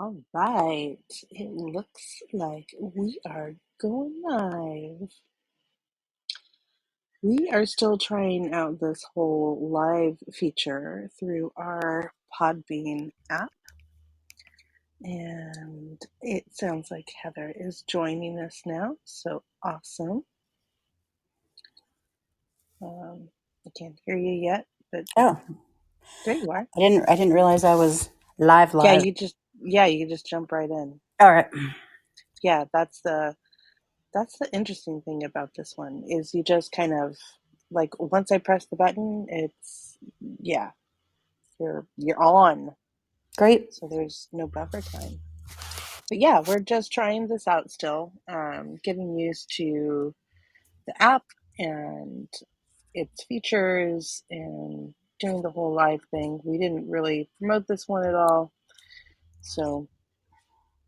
All right. It looks like we are going live. We are still trying out this whole live feature through our Podbean app, and it sounds like Heather is joining us now. So awesome. I can't hear you yet, but Oh, there you are. I didn't realize I was live Yeah, live. you just jump right in. All right. Yeah, that's the interesting thing about this one is you just kind of like once I press the button, it's yeah, you're on. Great. So there's no buffer time. But yeah, we're just trying this out still, getting used to the app and its features and doing the whole live thing. We didn't really promote this one at all. So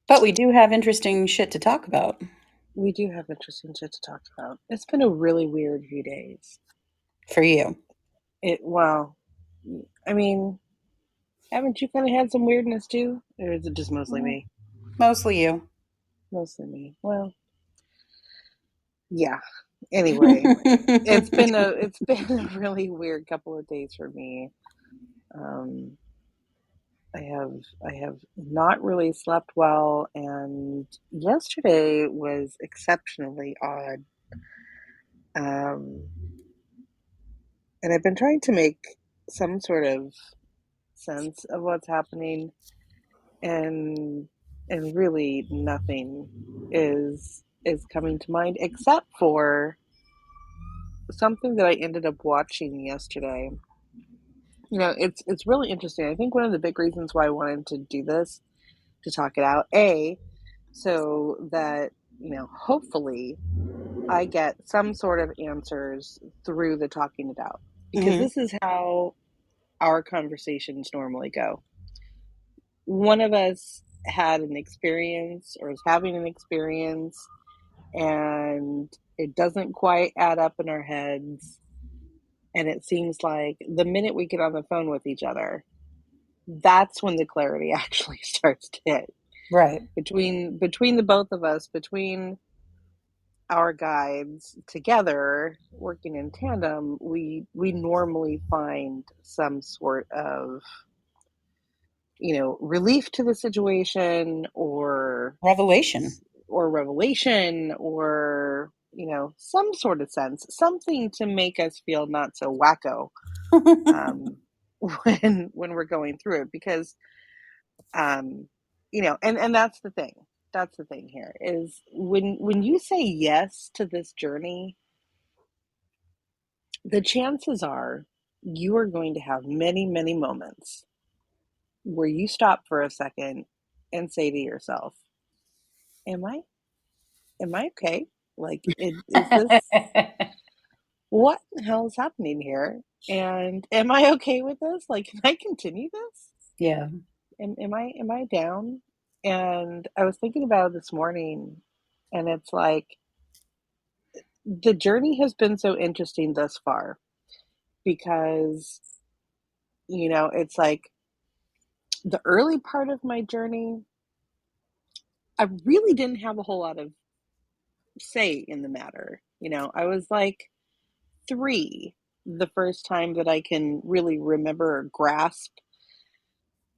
But we do have interesting shit to talk about we do have interesting shit to talk about. It's been a really weird few days. for you. Well, I mean, haven't you kind of had some weirdness too? Or is it just mostly Mm, me? Mostly you. Mostly me. Well, yeah. Anyway, it's been a really weird couple of days for me. Um, I have not really slept well, and yesterday was exceptionally odd. Um, and I've been trying to make some sort of sense of what's happening, and really nothing is coming to mind except for something that I ended up watching yesterday. It's really interesting. I think one of the big reasons why I wanted to do this to talk it out, so that hopefully I get some sort of answers through the talking it out, because Hmm. this is how our conversations normally go. One of us had an experience or is having an experience, and it doesn't quite add up in our heads. And it seems like the minute we get on the phone with each other, that's when the clarity actually starts to hit. Right. Between the both of us, between our guides together, working in tandem, we normally find some sort of relief to the situation, Revelation. or revelation, or some sort of sense, something to make us feel not so wacko, um, when we're going through it, because and that's the thing here is when you say yes to this journey, the chances are you are going to have many, many moments where you stop for a second and say to yourself, am I okay? Like, is this, what the hell is happening here? And am I okay with this? Like, can I continue this? Yeah. Am I down? And I was thinking about it this morning, and it's like the journey has been so interesting thus far, because it's like the early part of my journey, I really didn't have a whole lot of say in the matter. I was like 3 the first time that I can really remember or grasp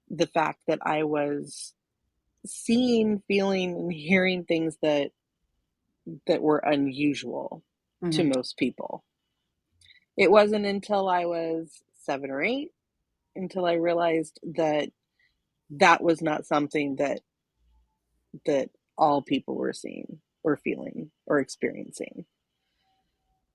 the fact that I was seeing, feeling, and hearing things that were unusual to Hmm. most people. It wasn't until I was 7 or 8 until I realized that that was not something that all people were seeing or feeling or experiencing.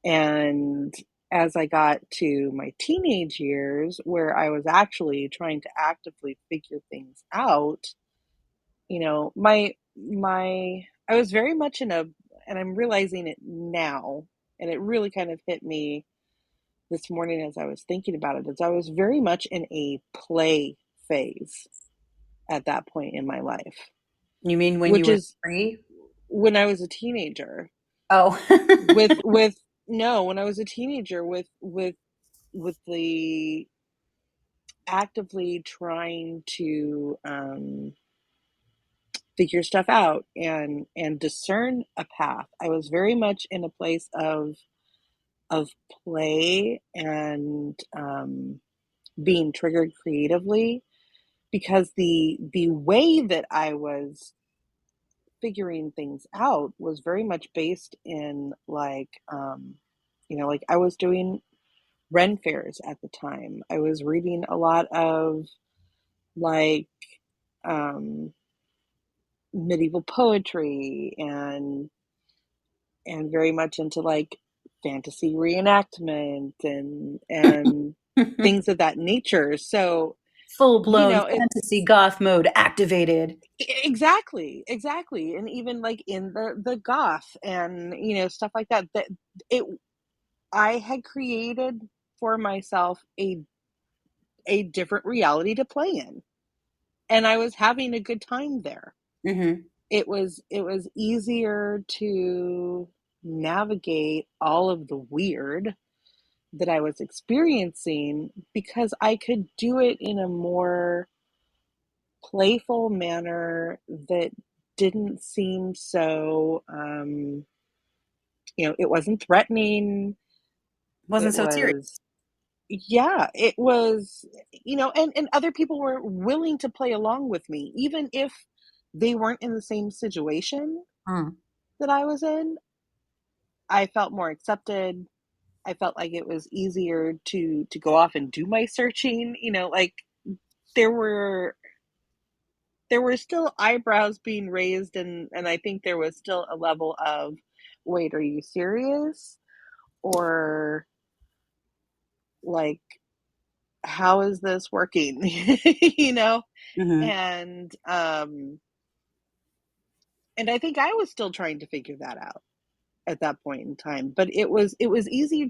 And as I got to my teenage years, where I was actually trying to actively figure things out, my I was very much and I'm realizing it now, and it really kind of hit me this morning as I was thinking about it, is I was very much in a play phase at that point in my life, You mean when you which were is 3? when I was a teenager. Oh. With No, when I was a teenager, with the actively trying to figure stuff out and discern a path. I was very much in a place of play and being triggered creatively because the way that I was figuring things out was very much based in like I was doing Ren fairs at the time. I was reading a lot of like um, medieval poetry and very much into like fantasy reenactment and things of that nature. So, Full you blown know, it fantasy goth mode activated. exactly, exactly. And even like in the goth and stuff like that that it I had created for myself a different reality to play in. And I was having a good time there. Hmm. It was easier to navigate all of the weird that I was experiencing because I could do it in a more playful manner that didn't seem so it wasn't threatening. Wasn't It so serious. was yeah, it was and other people were willing to play along with me even if they weren't in the same situation Mm. that I was in. I felt more accepted. I felt like it was easier to go off and do my searching, like there were there were still eyebrows being raised and I think there was still a level of wait, are you serious? Or like how is this working? you know? Hmm. And and I think I was still trying to figure that out at that point in time, but it was easier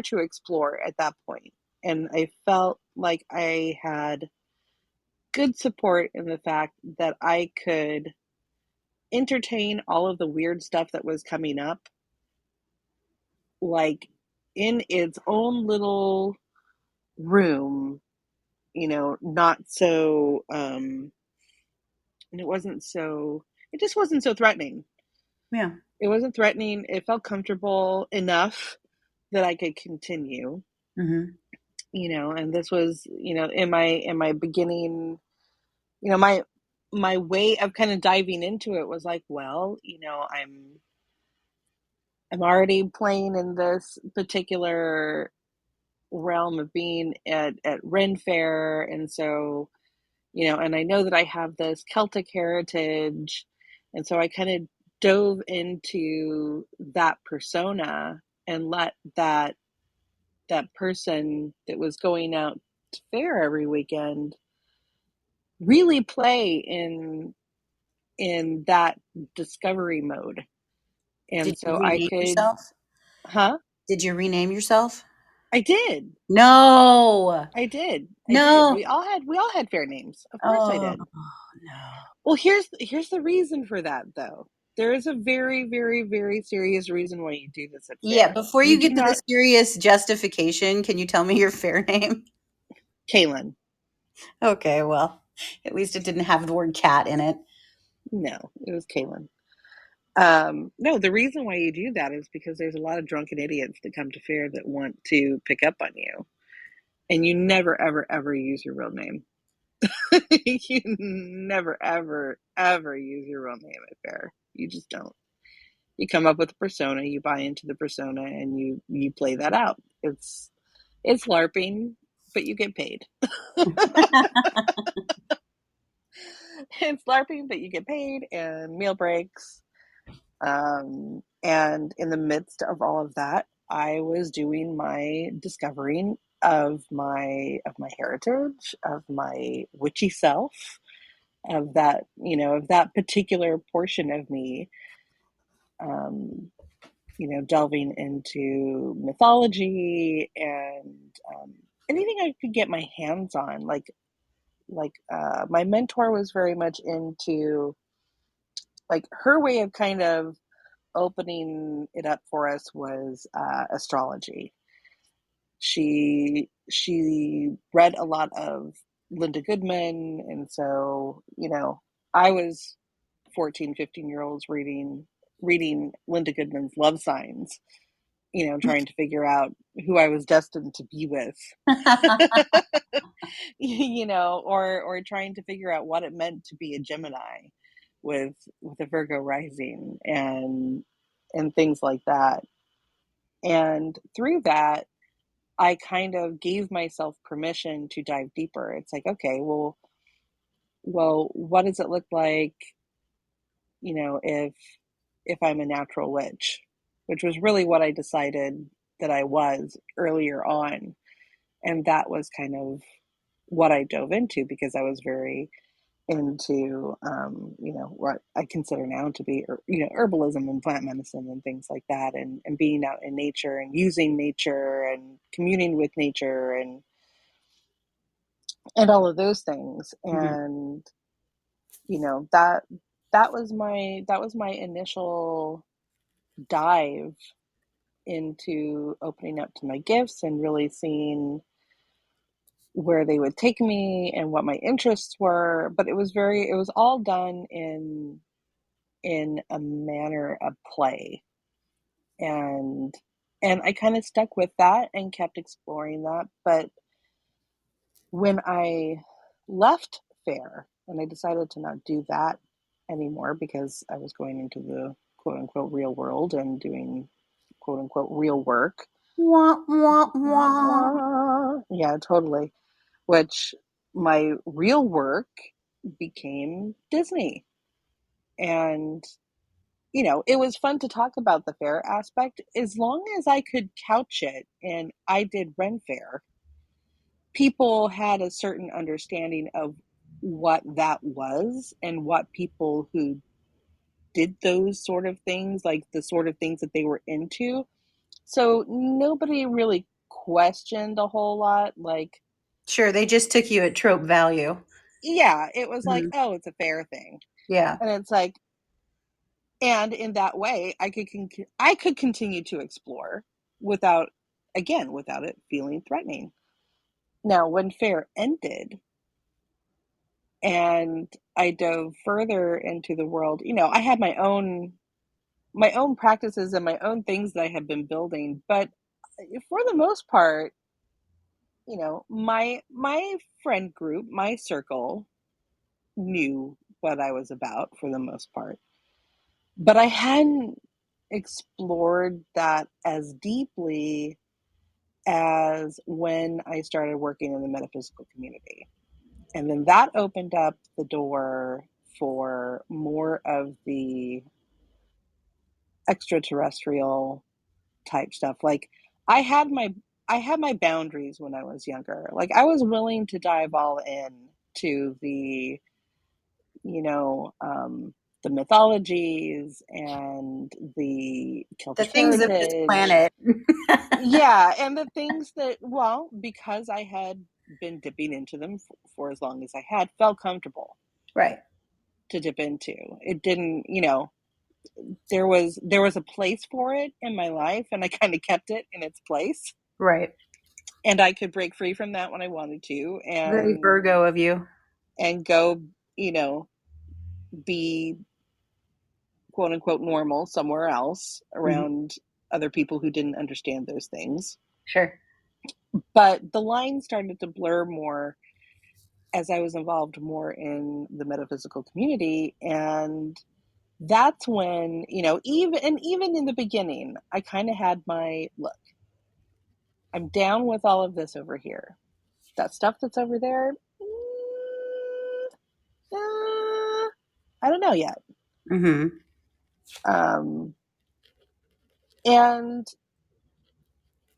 to explore at that point. And I felt like I had good support in the fact that I could entertain all of the weird stuff that was coming up, like in its own little room, not so, and it just wasn't so threatening. Yeah. It wasn't threatening. It felt comfortable enough that I could continue, Hmm. and this was, in my beginning, my way of kind of diving into it was like, well, I'm already playing in this particular realm of being at Ren Fair, and so and I know that I have this Celtic heritage, and so I kind of dove into that persona and let that person that was going out to fair every weekend really play in that discovery mode, Did and you so I rename could, yourself? huh? Did you rename yourself? I did. No. I did. No. We all had fair names. Of course I Oh did. no. Well, here's the reason for that though. There is a very, very, very serious reason why you do this at Yeah, fair. before You you do get to the not, serious justification, can you tell me your fair name? Kaylin. Okay, well, at least it didn't have the word cat in it. No, it was Kaylin. No, the reason why you do that is because there's a lot of drunken idiots that come to fair that want to pick up on you, and you never, ever, ever use your real name. You never, ever, ever use your real name at fair. You just don't. You come up with a persona, you buy into the persona, and you play that out. It's LARPing, but you get paid. It's LARPing, but you get paid, and meal breaks. And in the midst of all of that, I was doing my discovering of my heritage, of my witchy self, of that particular portion of me. Um, delving into mythology and anything I could get my hands on. Like my mentor was very much into like her way of kind of opening it up for us was astrology. She read a lot of Linda Goodman, and so I was. 14, 15-year-olds reading Linda Goodman's love signs, trying to figure out who I was destined to be with, or trying to figure out what it meant to be a Gemini with a Virgo rising and things like that. And through that, I kind of gave myself permission to dive deeper. It's like, okay, well, what does it look like, if I'm a natural witch, which was really what I decided that I was earlier on. And that was kind of what I dove into because I was very into, what I consider now to be, herbalism and plant medicine and things like that, and being out in nature and using nature and communing with nature and all of those things. Mhm. And, that was my initial dive into opening up to my gifts and really seeing where they would take me and what my interests were. But it was all done in a manner of play. And and I kind of stuck with that and kept exploring that. But when I left fair and I decided to not do that anymore because I was going into the quote unquote real world and doing quote unquote real work. Wah, wah, Wah, wah. wah. Yeah, totally. Which my real work became Disney. And, it was fun to talk about the fair aspect as long as I could couch it. And I did Ren Fair. People had a certain understanding of what that was and what people who did those sort of things, like the sort of things that they were into. So nobody really questioned a whole lot. Like, Sure, they just took you at trope value. yeah, it was like, Mhm. oh, it's a fair thing. Yeah, And it's like, and in that way, I could continue to explore without, again, without it feeling threatening. Now, when fair ended and I dove further into the world, I had my own practices and my own things that I had been building, but for the most part, my friend group, my circle knew what I was about for the most part. But I hadn't explored that as deeply as when I started working in the metaphysical community. And then that opened up the door for more of the extraterrestrial type stuff. Like I had my I had my boundaries when I was younger. Like I was willing to dive all in to you know, um, the mythologies and the the Celtic things of this heritage. planet. Yeah, and the things that, well, because I had been dipping into them for as long as I had, felt comfortable Right, to dip into. It didn't, there was a place for it in my life, and I kind of kept it in its place, right. and I could break free from that when I wanted to, Very Virgo of you. and go, you know, be quote unquote normal somewhere else Mhm. around other people who didn't understand those things. Sure. But the line started to blur more as I was involved more in the metaphysical community. And that's when, even in the beginning, I kind of had my look, I'm down with all of this over here. That stuff that's over there, I don't know yet. Hmm. Um, and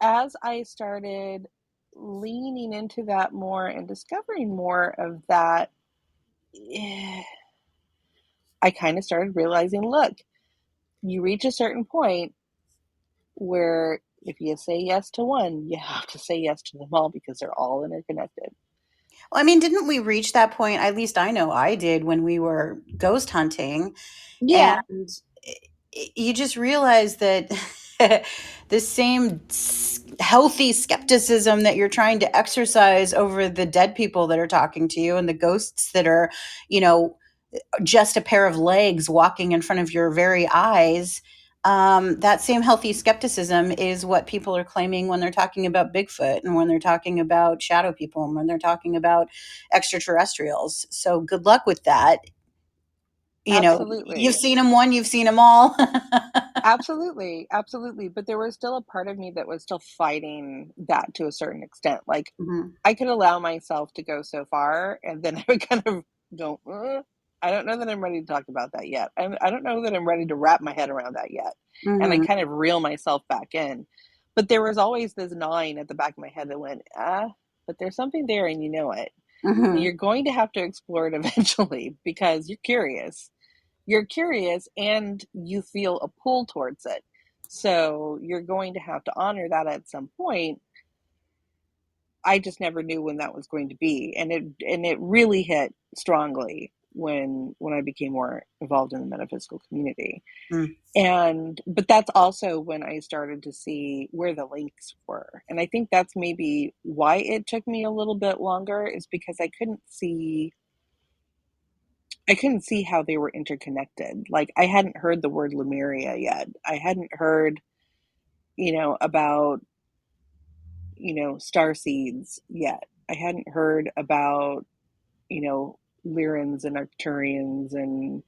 as I started leaning into that more and discovering more of that, I kind of started realizing, look, you reach a certain point where if you say yes to one, you have to say yes to them all because they're all interconnected. Well, I mean, didn't we reach that point? At least I know I did when we were ghost hunting. Yeah, And you just realize that the same healthy skepticism that you're trying to exercise over the dead people that are talking to you and the ghosts that are, you know, just a pair of legs walking in front of your very eyes. That same healthy skepticism is what people are claiming when they're talking about Bigfoot and when they're talking about shadow people and when they're talking about extraterrestrials. So good luck with that. You know, you've Absolutely. seen them one, you've seen them all. Absolutely, absolutely. But there was still a part of me that was still fighting that to a certain extent. Like, Mhm. I could allow myself to go so far, and then I would kind of go, I don't know that I'm ready to talk about that yet. I don't know that I'm ready to wrap my head around that yet. And I Mhm. kind of reel myself back in. But there was always this gnawing at the back of my head that went, but there's something there and you know it. And Mhm. you're going to have to explore it eventually because you're curious. You're curious and you feel a pull towards it. So you're going to have to honor that at some point. I just never knew when that was going to be, and it really hit strongly when I became more involved in the metaphysical community. Mm. And but that's also when I started to see where the links were. And I think that's maybe why it took me a little bit longer is because I couldn't see how they were interconnected. Like I hadn't heard the word Lemuria yet. I hadn't heard, about, star seeds yet. I hadn't heard about, Lyrans and Arcturians and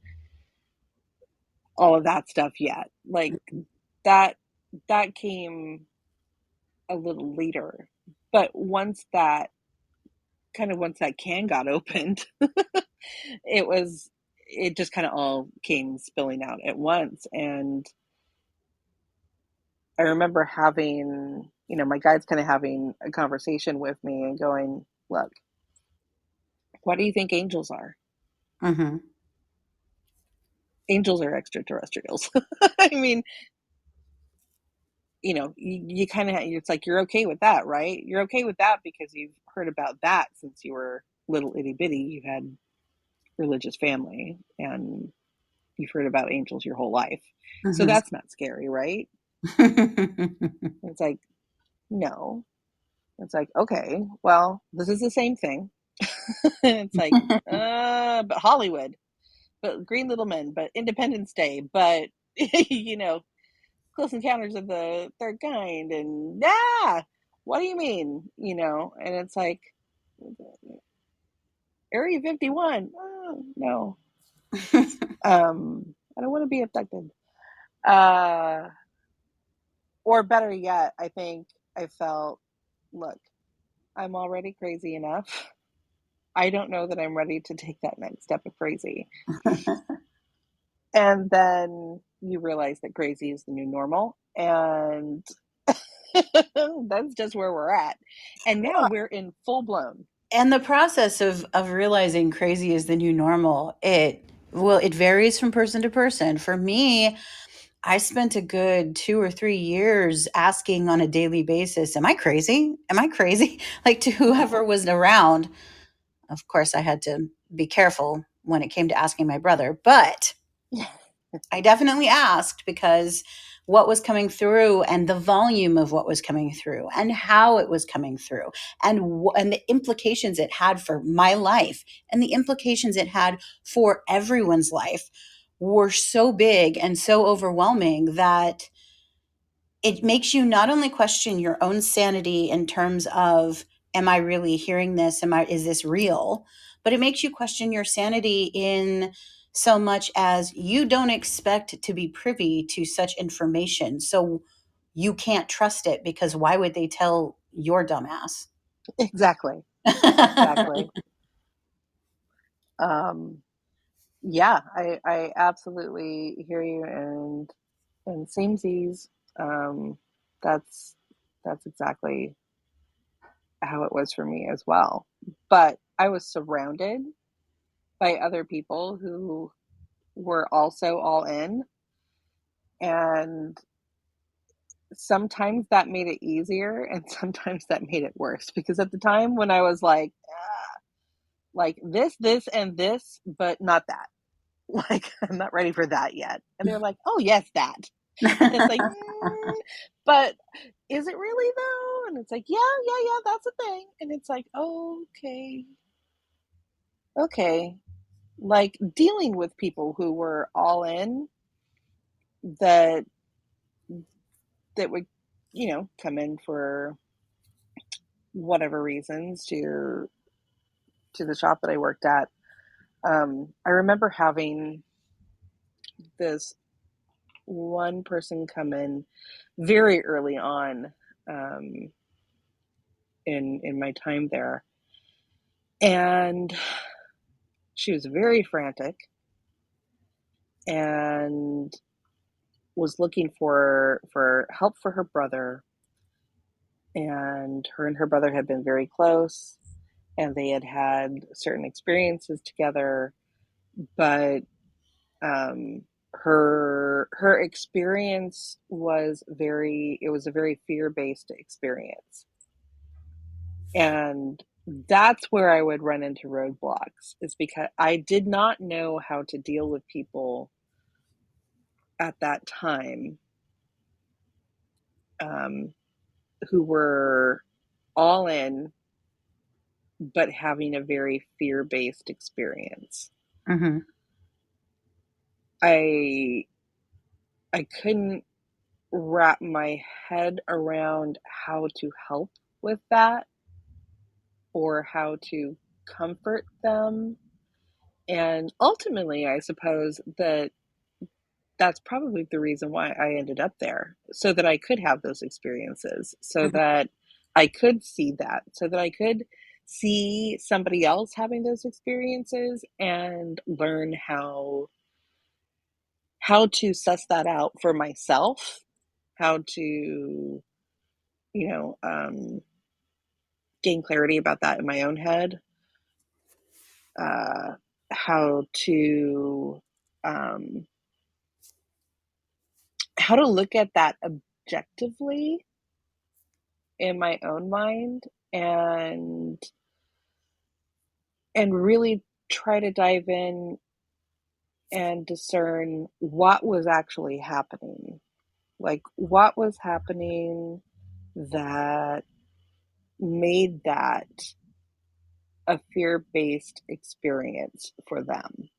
all of that stuff yet. Like that that came a little later. But once that can got opened, it was it just kind of all came spilling out at once. And I remember having, my guides kind of having a conversation with me and going, look, what do you think angels are? Mhm. Angels are extraterrestrials. I mean, you kind of, it's like, you're okay with that, right? You're okay with that because you've heard about that since you were little itty bitty. You had religious family and you've heard about angels your whole life. So Mhm. that's not scary, right? It's like, no. It's like, okay, well, this is the same thing. It's like, but Hollywood, but Green Little Men, but Independence Day, but Close Encounters of the Third Kind, and what do you mean? And it's like Area 51. Oh, no, I don't want to be abducted. Uh, or better yet, I think I felt, look, I'm already crazy enough. I don't know that I'm ready to take that next step of crazy. And then you realize that crazy is the new normal. And that's just where we're at. And now Well, we're in full blown. and the process of realizing crazy is the new normal, it varies from person to person. For me, I spent a good 2 or 3 years asking on a daily basis, "Am I crazy? Am I crazy?" Like, to whoever was around. Of course, I had to be careful when it came to asking my brother, but I definitely asked because what was coming through and the volume of what was coming through and how it was coming through and the implications it had for my life and the implications it had for everyone's life were so big and so overwhelming that it makes you not only question your own sanity in terms of, am I really hearing this, is this real, but it makes you question your sanity in so much as you don't expect to be privy to such information, so you can't trust it because why would they tell your dumbass? Exactly. Exactly. Um, yeah, I absolutely hear you. And samesies, that's, that's exactly how it was for me as well. But I was surrounded by other people who were also all in. And sometimes that made it easier and sometimes that made it worse because at the time when I was like this and this but not that, like I'm not ready for that yet, and they're like, oh yes, that. And it's like, but is it really though? And it's like, yeah, yeah, yeah, that's a thing. And it's like, okay, okay. like dealing with people who were all in, that would, come in for whatever reasons to the shop that I worked at. I remember having this one person come in very early on, um, in my time there, and she was very frantic and was looking for help for her brother. And her brother had been very close, and they had had certain experiences together, but um, her experience was a very fear-based experience. And that's where I would run into roadblocks, is because I did not know how to deal with people at that time, um, who were all in but having a very fear-based experience. Hmm. I I couldn't wrap my head around how to help with that, or how to comfort them. And ultimately, I suppose that that's probably the reason why I ended up there, so that I could have those experiences, so Hmm. that I could see that, so that I could see somebody else having those experiences and learn how to suss that out for myself, how to, gain clarity about that in my own head, uh, how to um, how to look at that objectively in my own mind, and really try to dive in and discern what was actually happening. Like, what was happening that made that a fear-based experience for them?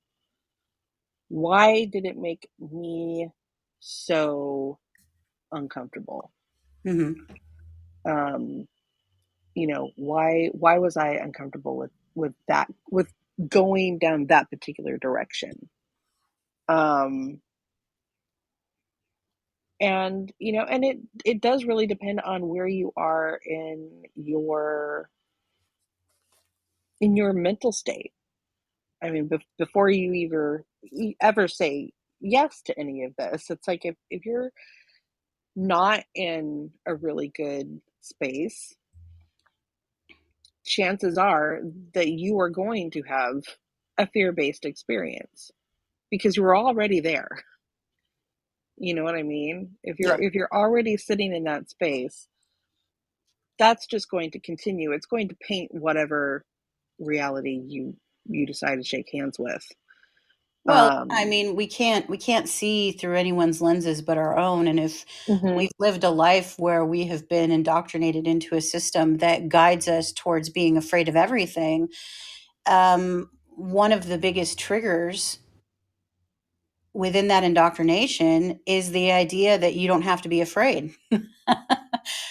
Why did it make me so uncomfortable? Hmm. Um, why was I uncomfortable with going down that particular direction? Um, and it does really depend on where you are in your mental state. I mean, before you ever say yes to any of this, it's like, if you're not in a really good space, chances are that you are going to have a fear-based experience, because you're already there. You know what I mean? Yeah. If you're already sitting in that space, that's just going to continue. It's going to paint whatever reality you decide to shake hands with. Well, I Um, mean, we can't see through anyone's lenses but our own, and if mhm, we've lived a life where we have been indoctrinated into a system that guides us towards being afraid of everything, one of the biggest triggers within that indoctrination is the idea that you don't have to be afraid.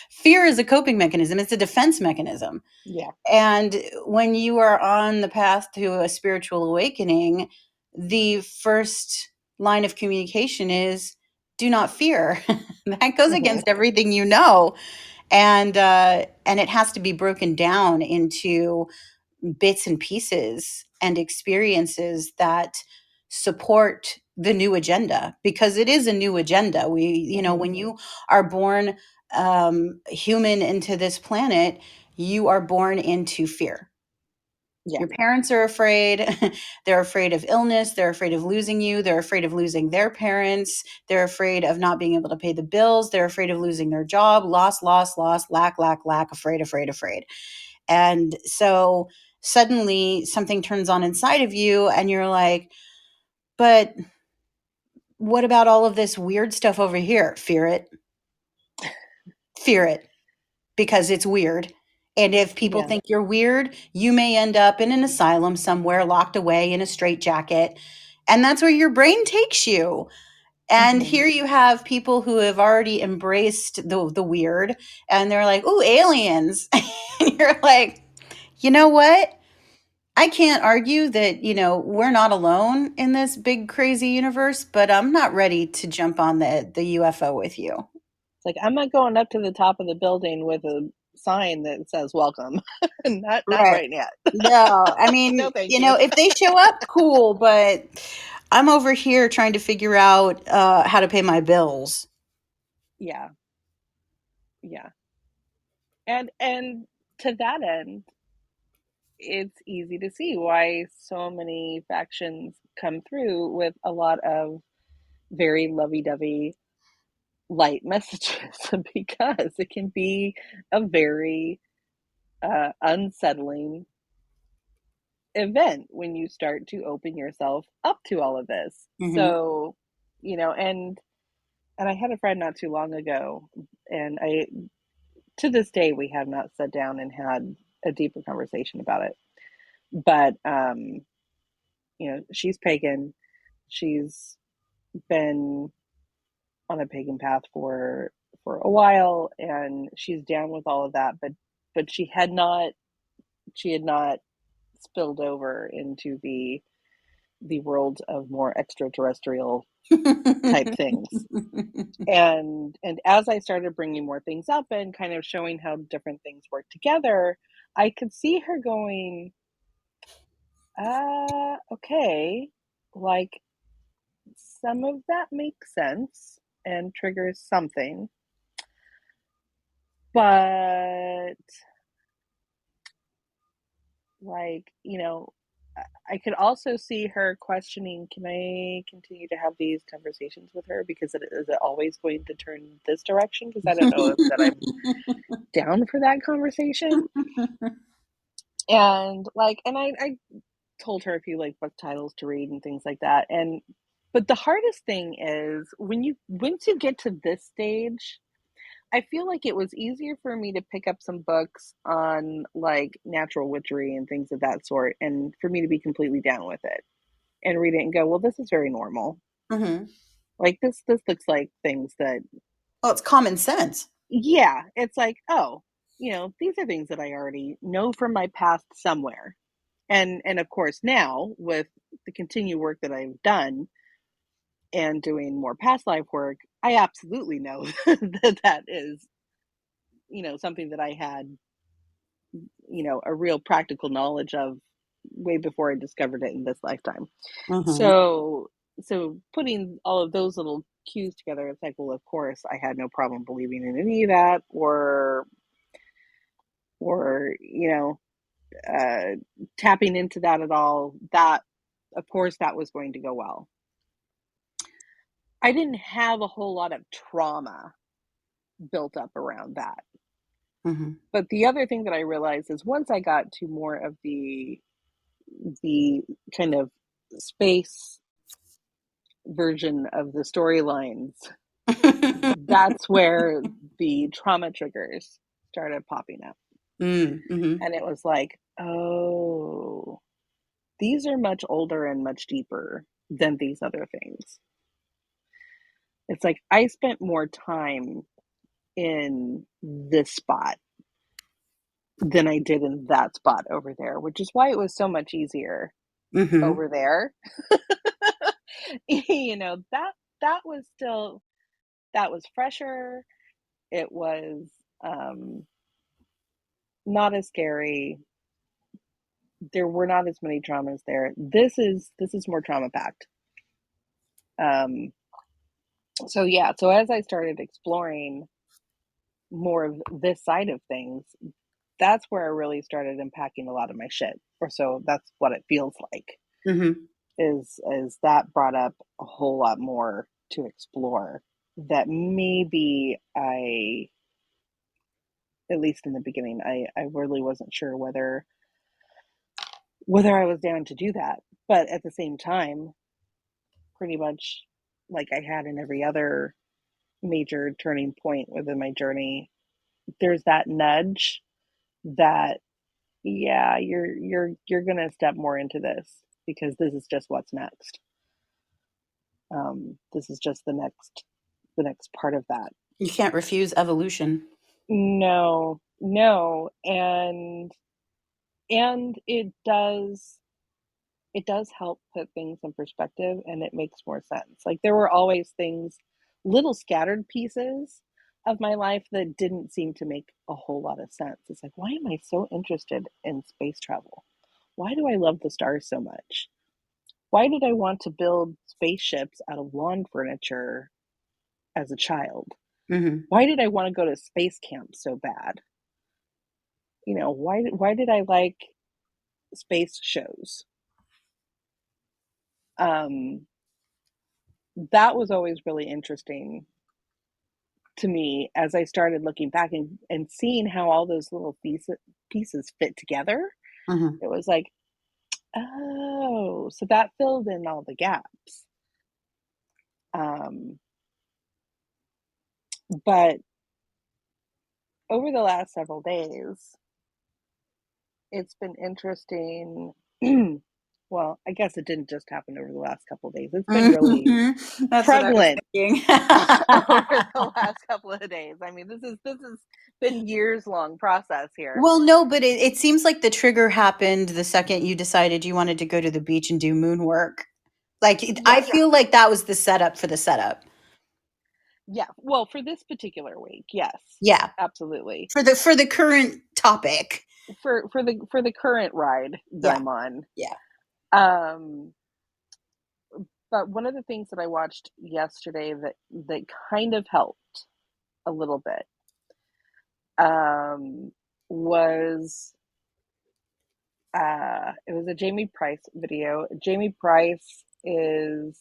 Fear is a coping mechanism, it's a defense mechanism. yeah, And when you are on the path to a spiritual awakening, the first line of communication is do not fear. That goes mhm, against everything you know. And it has to be broken down into bits and pieces and experiences that support the new agenda, because it is a new agenda. mhm, When you are born human into this planet, you are born into fear. yeah, Your parents are afraid. They're afraid of illness. They're afraid of losing you. They're afraid of losing their parents. They're afraid of not being able to pay the bills. They're afraid of losing their job. Loss, loss, loss, lack, lack, lack, afraid, afraid, afraid. And so suddenly something turns on inside of you, and you're like, but what about all of this weird stuff over here? Fear it, fear it, because it's weird. And if people Yeah. think you're weird, you may end up in an asylum somewhere, locked away in a straitjacket. And that's where your brain takes you. And Hmm. here you have people who have already embraced the weird, and they're like, "Ooh, aliens." And you're like, "You know what? I can't argue that, we're not alone in this big crazy universe, but I'm not ready to jump on the UFO with you." It's like, I'm not going up to the top of the building with a sign that says welcome. Not Right. right yet. No, I No, mean, thank you. if they show up, cool, but I'm over here trying to figure out how to pay my bills. Yeah, yeah. And to that end, it's easy to see why so many factions come through with a lot of very lovey-dovey light messages because it can be a very unsettling event when you start to open yourself up to all of this. Hmm. So, and I had a friend not too long ago, and I to this day we have not sat down and had a deeper conversation about it. But she's pagan. She's been on a pagan path for a while, and she's down with all of that, but she had not spilled over into the world of more extraterrestrial type things. And as I started bringing more things up and kind of showing how different things work together, I could see her going, okay, like some of that makes sense and triggers something, but like, I could also see her questioning, can I continue to have these conversations with her? Because is it always going to turn this direction? Because I don't know if that I'm down for that conversation. And told her a few like book titles to read and things like that. And but the hardest thing is once you get to this stage, I feel like it was easier for me to pick up some books on like natural witchery and things of that sort, and for me to be completely down with it and read it and go, well, this is very normal. Hmm. Like this looks like things that, Well, it's common sense. yeah, it's like, oh, these are things that I already know from my past somewhere. And of course now with the continued work that I've done and doing more past life work, I absolutely know that is, something that I had, a real practical knowledge of way before I discovered it in this lifetime. Hmm. So putting all of those little cues together, it's like, well, of course, I had no problem believing in any of that, or tapping into that at all. That, of course, that was going to go well. I didn't have a whole lot of trauma built up around that. Hmm. But the other thing that I realized is once I got to more of the kind of space version of the storylines, that's where the trauma triggers started popping up. Mm-hmm. And it was like, oh, these are much older and much deeper than these other things. It's like I spent more time in this spot than I did in that spot over there, which is why it was so much easier Hmm. over there. That was still, that was fresher. It was um not as scary. There were not as many traumas there. This is more trauma packed. Um so yeah, so as I started exploring more of this side of things, that's where I really started unpacking a lot of my shit. Or so that's what it feels like. Hmm. Is that brought up a whole lot more to explore that maybe I, at least in the beginning, I really wasn't sure whether I was down to do that. But at the same time, pretty much like I had in every other major turning point within my journey, there's that nudge that yeah, you're gonna step more into this because this is just what's next. This is just the next part of that. You can't refuse evolution. No, no, and it does help put things in perspective and it makes more sense. Like there were always things, little scattered pieces of my life that didn't seem to make a whole lot of sense. It's like, why am I so interested in space travel? Why do I love the stars so much? Why did I want to build spaceships out of lawn furniture as a child? Hmm. Why did I want to go to space camp so bad? You know, why did I like space shows? Um, that was always really interesting to me as I started looking back and seeing how all those little pieces fit together. Hmm. It was like, oh, so that filled in all the gaps. Um, but over the last several days, it's been interesting. Well, I guess it didn't just happen over the last couple of days. It's been really Hmm. That's what I was prevalent thinking. over the last couple of days. I mean, this has been years long process here. Well, no, but it seems like the trigger happened the second you decided you wanted to go to the beach and do moon work. Like, I Yes. feel like that was the setup for the setup. Yeah. Well, for this particular week, yes. Yeah, Absolutely. for the current topic. For the current ride that Yeah, I'm on. yeah. Um but one of the things that I watched yesterday that kind of helped a little bit um was it was a Jamie Price video. Jamie Price is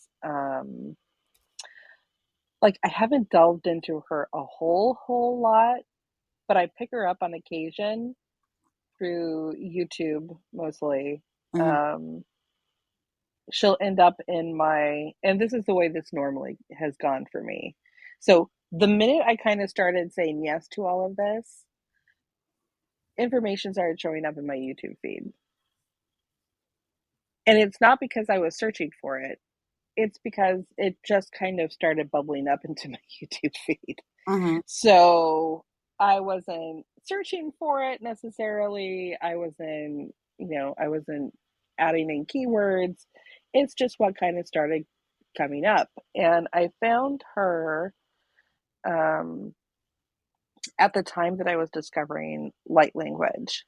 like I haven't delved into her a whole lot, but I pick her up on occasion through YouTube mostly. Mhm. Um, she'll end up in my, and this is the way this normally has gone for me. So the minute I kind of started saying yes to all of this, information started showing up in my YouTube feed. And it's not because I was searching for it, it's because it just kind of started bubbling up into my YouTube feed. Mhm. So I wasn't searching for it necessarily. I wasn't adding in keywords. It's just what kind of started coming up. And I found her um, at the time that I was discovering light language.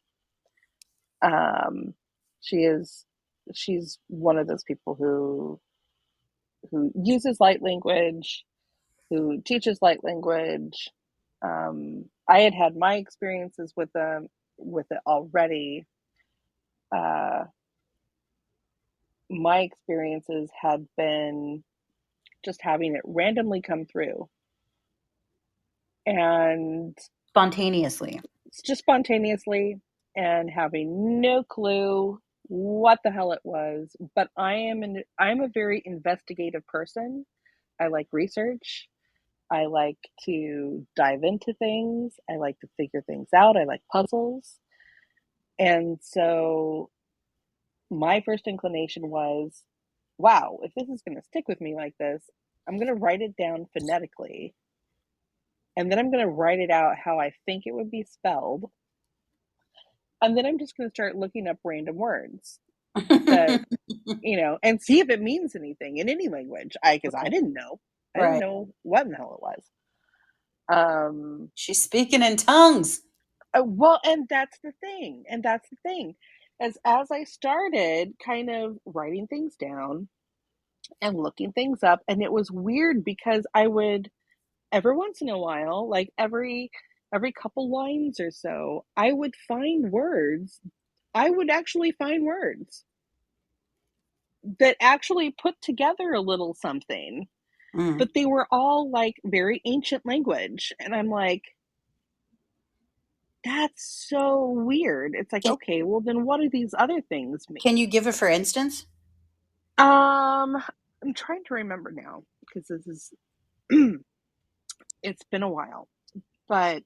Um, she is she's one of those people who uses light language, who teaches light language. I had had my experiences with it already. Uh, my experiences had been just having it randomly come through and Spontaneously. just spontaneously and having no clue what the hell it was. But I'm a very investigative person. I like research. I like to dive into things. I like to figure things out. I like puzzles. And so my first inclination was, wow, if this is going to stick with me like this, I'm going to write it down phonetically. And then I'm going to write it out how I think it would be spelled. And then I'm just going to start looking up random words that, and see if it means anything in any language. Because I didn't know. I didn't Right. know what in the hell it was. Um, She's speaking in tongues. well, and that's the thing. And that's the thing. As I started kind of writing things down and looking things up, and it was weird because I would every once in a while, like every couple lines or so, I would find words. I would actually find words that actually put together a little something, Mm. but they were all like very ancient language, and I'm like, that's so weird. It's like, Can okay, well then what do these other things can mean? you give a for instance? Um, I'm trying to remember now because this is it's been a while, but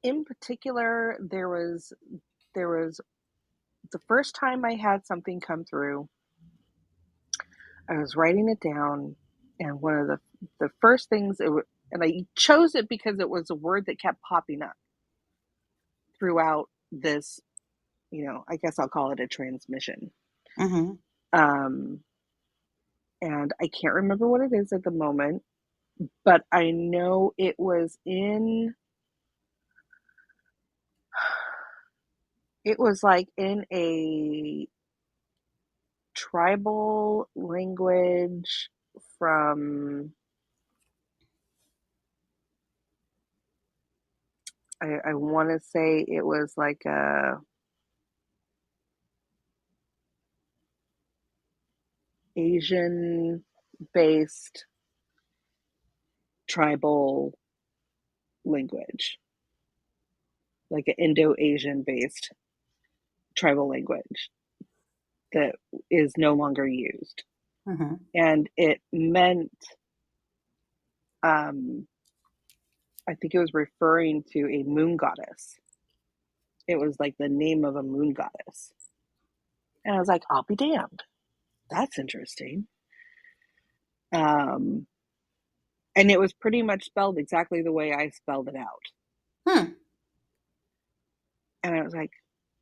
In particular, there was the first time I had something come through, I was writing it down, and one of the first things and I chose it because it was a word that kept popping up throughout this, I guess I'll call it a transmission. Mhm. Um, and I can't remember what it is at the moment, but I know it was like in a tribal language from, I want to say it was like a Asian based tribal language, like an Indo-Asian based tribal language that is no longer used. Mhm. And it meant, um, I think it was referring to a moon goddess. It was like the name of a moon goddess. And I was like, I'll be damned. That's interesting. Um, and it was pretty much spelled exactly the way I spelled it out. Hmm. And I was like,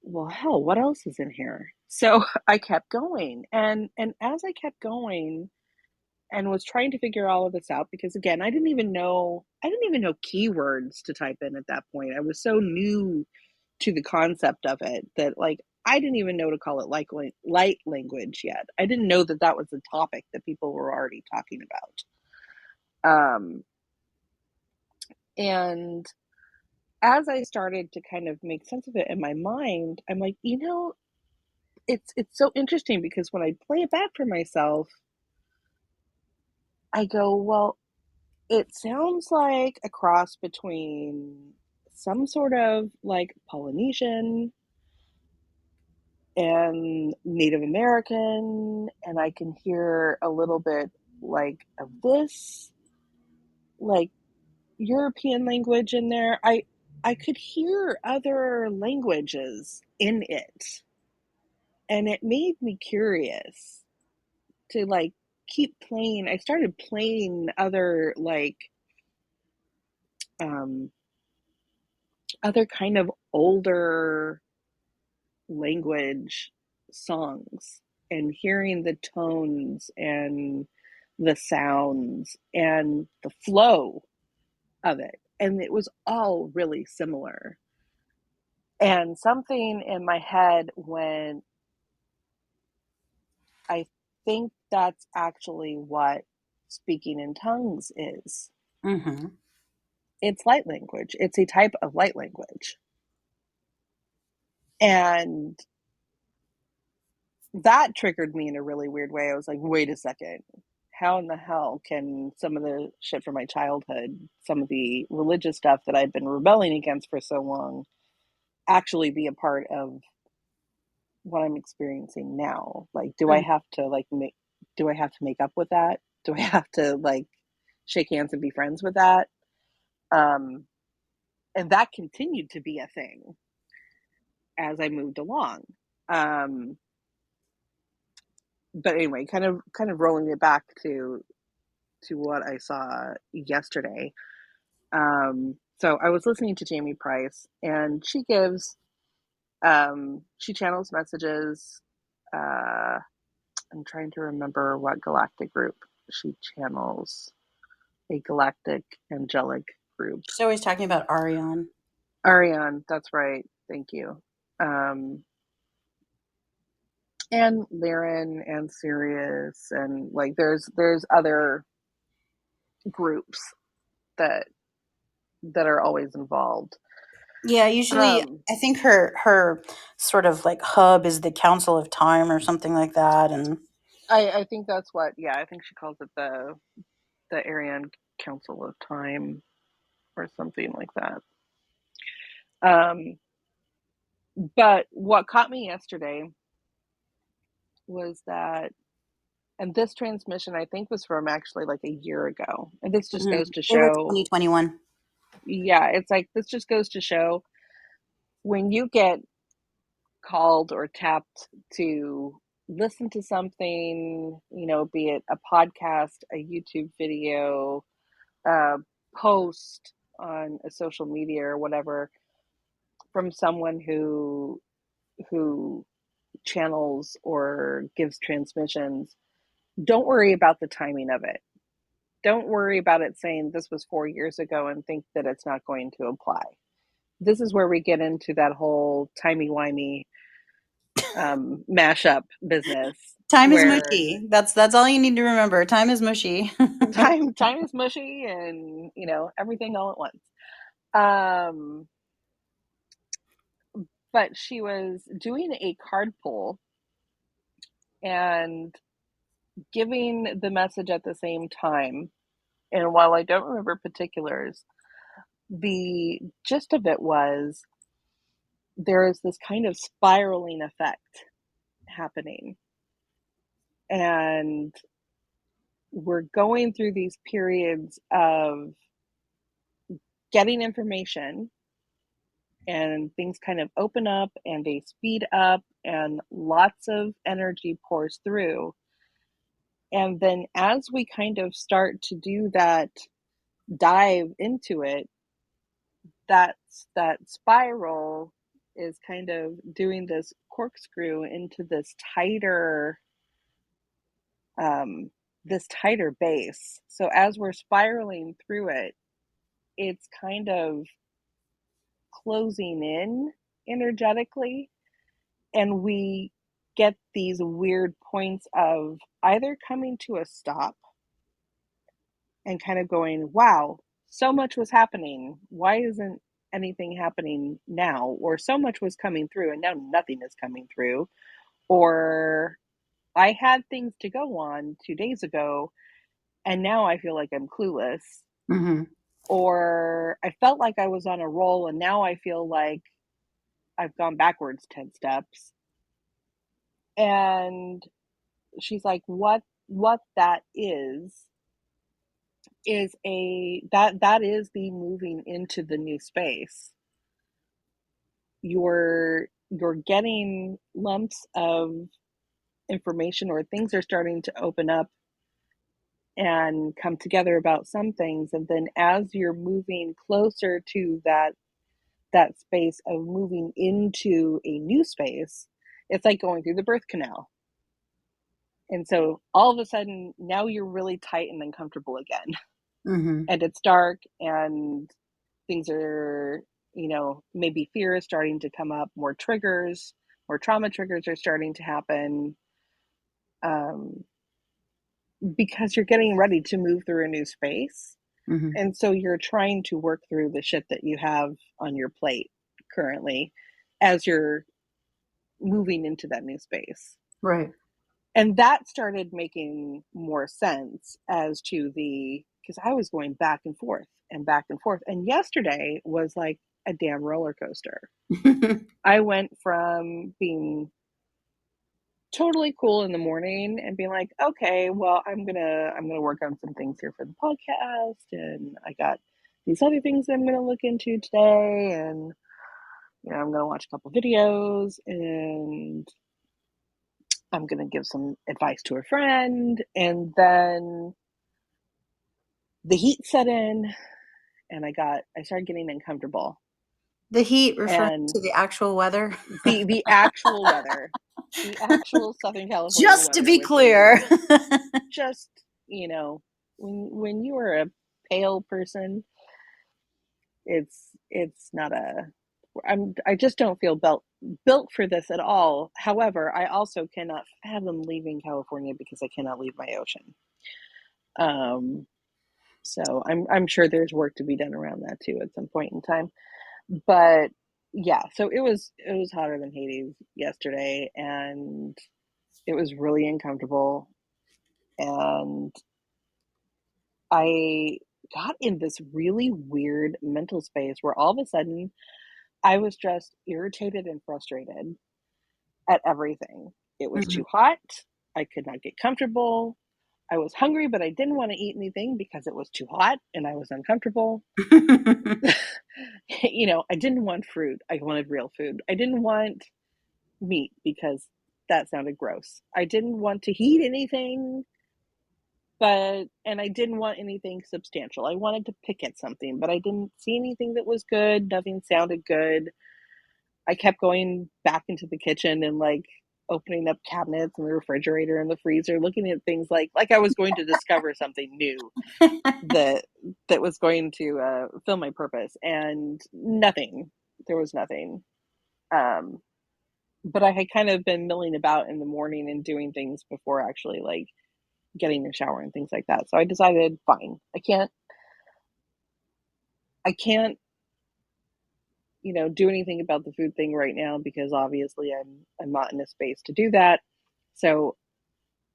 well, hell, what else is in here? So I kept going. And as I kept going and was trying to figure all of this out, because again, I didn't even know keywords to type in at that point. I was so new to the concept of it that, like, I didn't even know to call it like light language yet. I didn't know that that was a topic that people were already talking about. And as I started to kind of make sense of it in my mind, I'm like, it's so interesting because when I play it back for myself, I go, well, it sounds like a cross between some sort of like Polynesian and Native American, and I can hear a little bit like of this, like European language in there. I could hear other languages in it, and it made me curious to like keep playing. I started playing um other kind of older language songs and hearing the tones and the sounds and the flow of it. And it was all really similar. And something in my head when I think that's actually what speaking in tongues is. Mhm. It's light language. It's a type of light language. And that triggered me in a really weird way. I was like, wait a second. How in the hell can some of the shit from my childhood, some of the religious stuff that I've been rebelling against for so long, actually be a part of what I'm experiencing now? Like, Mm. do I have to make up with that? Do I have to like shake hands and be friends with that? Um, and that continued to be a thing as I moved along. Um, but anyway, kind of rolling it back to what I saw yesterday. So I was listening to Jamie Price, and she channels messages. Uh, I'm trying to remember what galactic group she channels. A galactic angelic group. She's always talking about Arion. Ariane, that's right. Thank you. Um, and Lyran and Sirius, and like there's other groups that are always involved. Yeah, usually Um, I think her sort of like hub is the Council of Time or something like that, and I think that's what. Yeah, I think she calls it the Aryan Council of Time or something like that. Um, but what caught me yesterday was that, and this transmission I think was from actually like a year ago, and this just mhm. goes to It was show. 2021. yeah, it's like this just goes to show when you get called or tapped to listen to something, be it a podcast, a YouTube video, a post on a social media or whatever from someone who channels or gives transmissions, don't worry about the timing of it. Don't worry about it saying this was 4 years ago and think that it's not going to apply. This is where we get into that whole timey-wimey mashup business Time is where mushy. That's all you need to remember. Time is mushy. time is mushy and everything all at once. Um, but she was doing a card pull and giving the message at the same time. And while I don't remember particulars, the gist of it was there is this kind of spiraling effect happening. And we're going through these periods of getting information and things kind of open up and they speed up and lots of energy pours through. And then as we kind of start to do that dive into it, that spiral is kind of doing this corkscrew into um, this tighter base. So as we're spiraling through it, it's kind of closing in energetically, and we get these weird points of either coming to a stop and kind of going, wow, so much was happening. Why isn't anything happening now? Or so much was coming through and now nothing is coming through. Or I had things to go on 2 days ago and now I feel like I'm clueless. Hmm. Or I felt like I was on a roll and now I feel like I've gone backwards 10 steps. And she's like, what that is a that is the moving into the new space. You're getting lumps of information, or things are starting to open up and come together about some things, and then as you're moving closer to that space of moving into a new space, it's like going through the birth canal. And so all of a sudden now you're really tight and uncomfortable again. Hmm. And it's dark and things are, maybe fear is starting to come up, more triggers, more trauma triggers are starting to happen, um, because you're getting ready to move through a new space. Hmm. And so you're trying to work through the shit that you have on your plate currently as you're moving into that new space. Right. And that started making more sense as to because I was going back and forth and back and forth. And yesterday was like a damn roller coaster. I went from being totally cool in the morning and being like, okay, well, I'm gonna work on some things here for the podcast, and I got these other things that I'm gonna look into today, and I'm gonna watch a couple videos, and I'm gonna give some advice to a friend, and then the heat set in, and I started getting uncomfortable, The heat referring and to the actual weather. the actual weather, the actual Southern California Just to weather, be which is clear. just when you are a pale person, it's not a I just don't feel built for this at all. However, I also cannot fathom leaving California because I cannot leave my ocean. Um, so I'm sure there's work to be done around that too at some point in time. But yeah, so it was hotter than Hades yesterday, and it was really uncomfortable, and I got in this really weird mental space where all of a sudden I was just irritated and frustrated at everything. It was Mhm. too hot. I could not get comfortable. I was hungry, but I didn't want to eat anything because it was too hot and I was uncomfortable. I didn't want fruit. I wanted real food. I didn't want meat because that sounded gross. I didn't want to heat anything, and I didn't want anything substantial. I wanted to pick at something, but I didn't see anything that was good. Nothing sounded good. I kept going back into the kitchen and like opening up cabinets and the refrigerator and the freezer, looking at things like I was going to discover something new that was going to fill my purpose, and nothing. There was nothing. Um, but I had kind of been milling about in the morning and doing things before actually like getting a shower and things like that. So I decided, fine, I can't, do anything about the food thing right now because obviously I'm not in a space to do that. So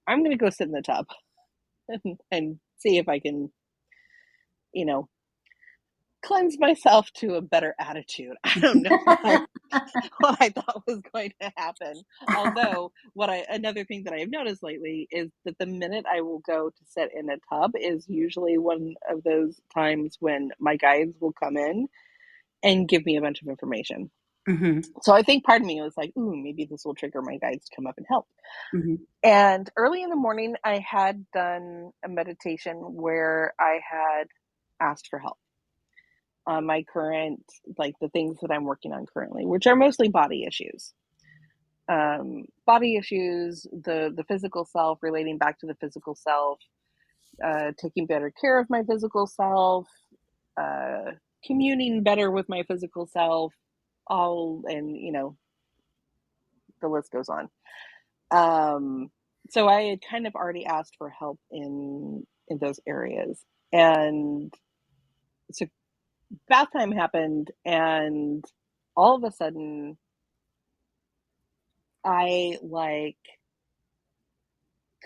I'm gonna go sit in the tub and see if I can, you know, cleanse myself to a better attitude. I don't know what I thought was going to happen. Although, another thing that I have noticed lately is that the minute I will go to sit in a tub is usually one of those times when my guides will come in and give me a bunch of information. Mhm, So I think part of me was like, ooh, maybe this will trigger my guides to come up and help. mhm, And early in the morning, I had done a meditation where I had asked for help on my current, like the things that I'm working on currently, which are mostly body issues. Body issues, the physical self, relating back to the physical self, taking better care of my physical self, uh, communing better with my physical self, all, and the list goes on. Um, so I had kind of already asked for help in those areas, and so bath time happened, and all of a sudden, I like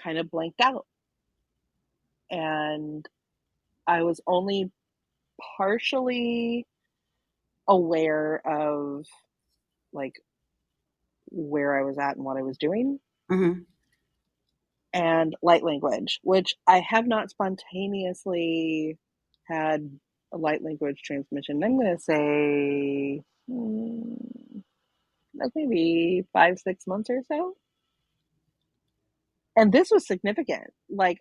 kind of blanked out, and I was only partially aware of like where I was at and what I was doing, mhm. and light language, which I have not spontaneously had a light language transmission. I'm going to say like maybe 5, 6 months or so. And this was significant. Like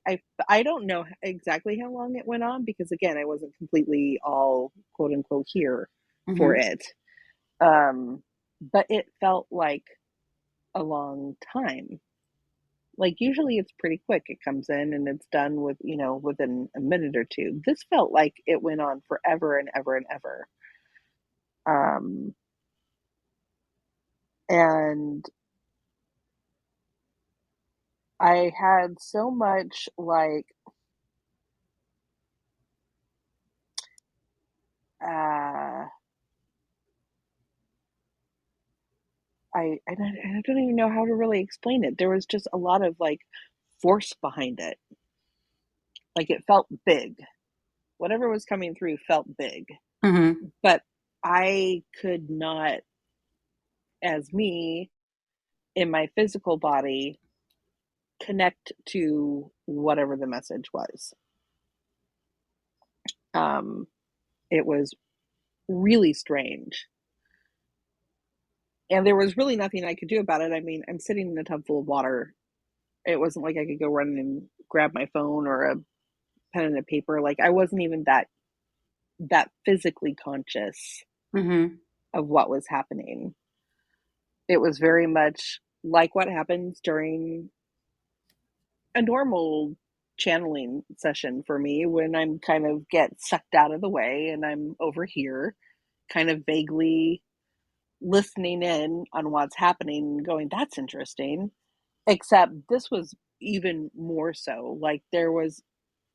I don't know exactly how long it went on because again, I wasn't completely all quote unquote here for Mhm, it. Um, but it felt like a long time. Like usually it's pretty quick. It comes in and it's done within a minute or two. This felt like it went on forever and ever and ever. Um, and I had so much like uh I don't even know how to really explain it. There was just a lot of like force behind it. Like it felt big. Whatever was coming through felt big. mhm, But I could not, as me, in my physical body, connect to whatever the message was. Um, it was really strange. And there was really nothing I could do about it. I mean, I'm sitting in a tub full of water. It wasn't like I could go run and grab my phone or a pen and a paper. Like I wasn't even that physically conscious mhm, of what was happening. It was very much like what happens during a normal channeling session for me when I'm kind of get sucked out of the way and I'm over here kind of vaguely listening in on what's happening and going, that's interesting. Except this was even more so. Like there was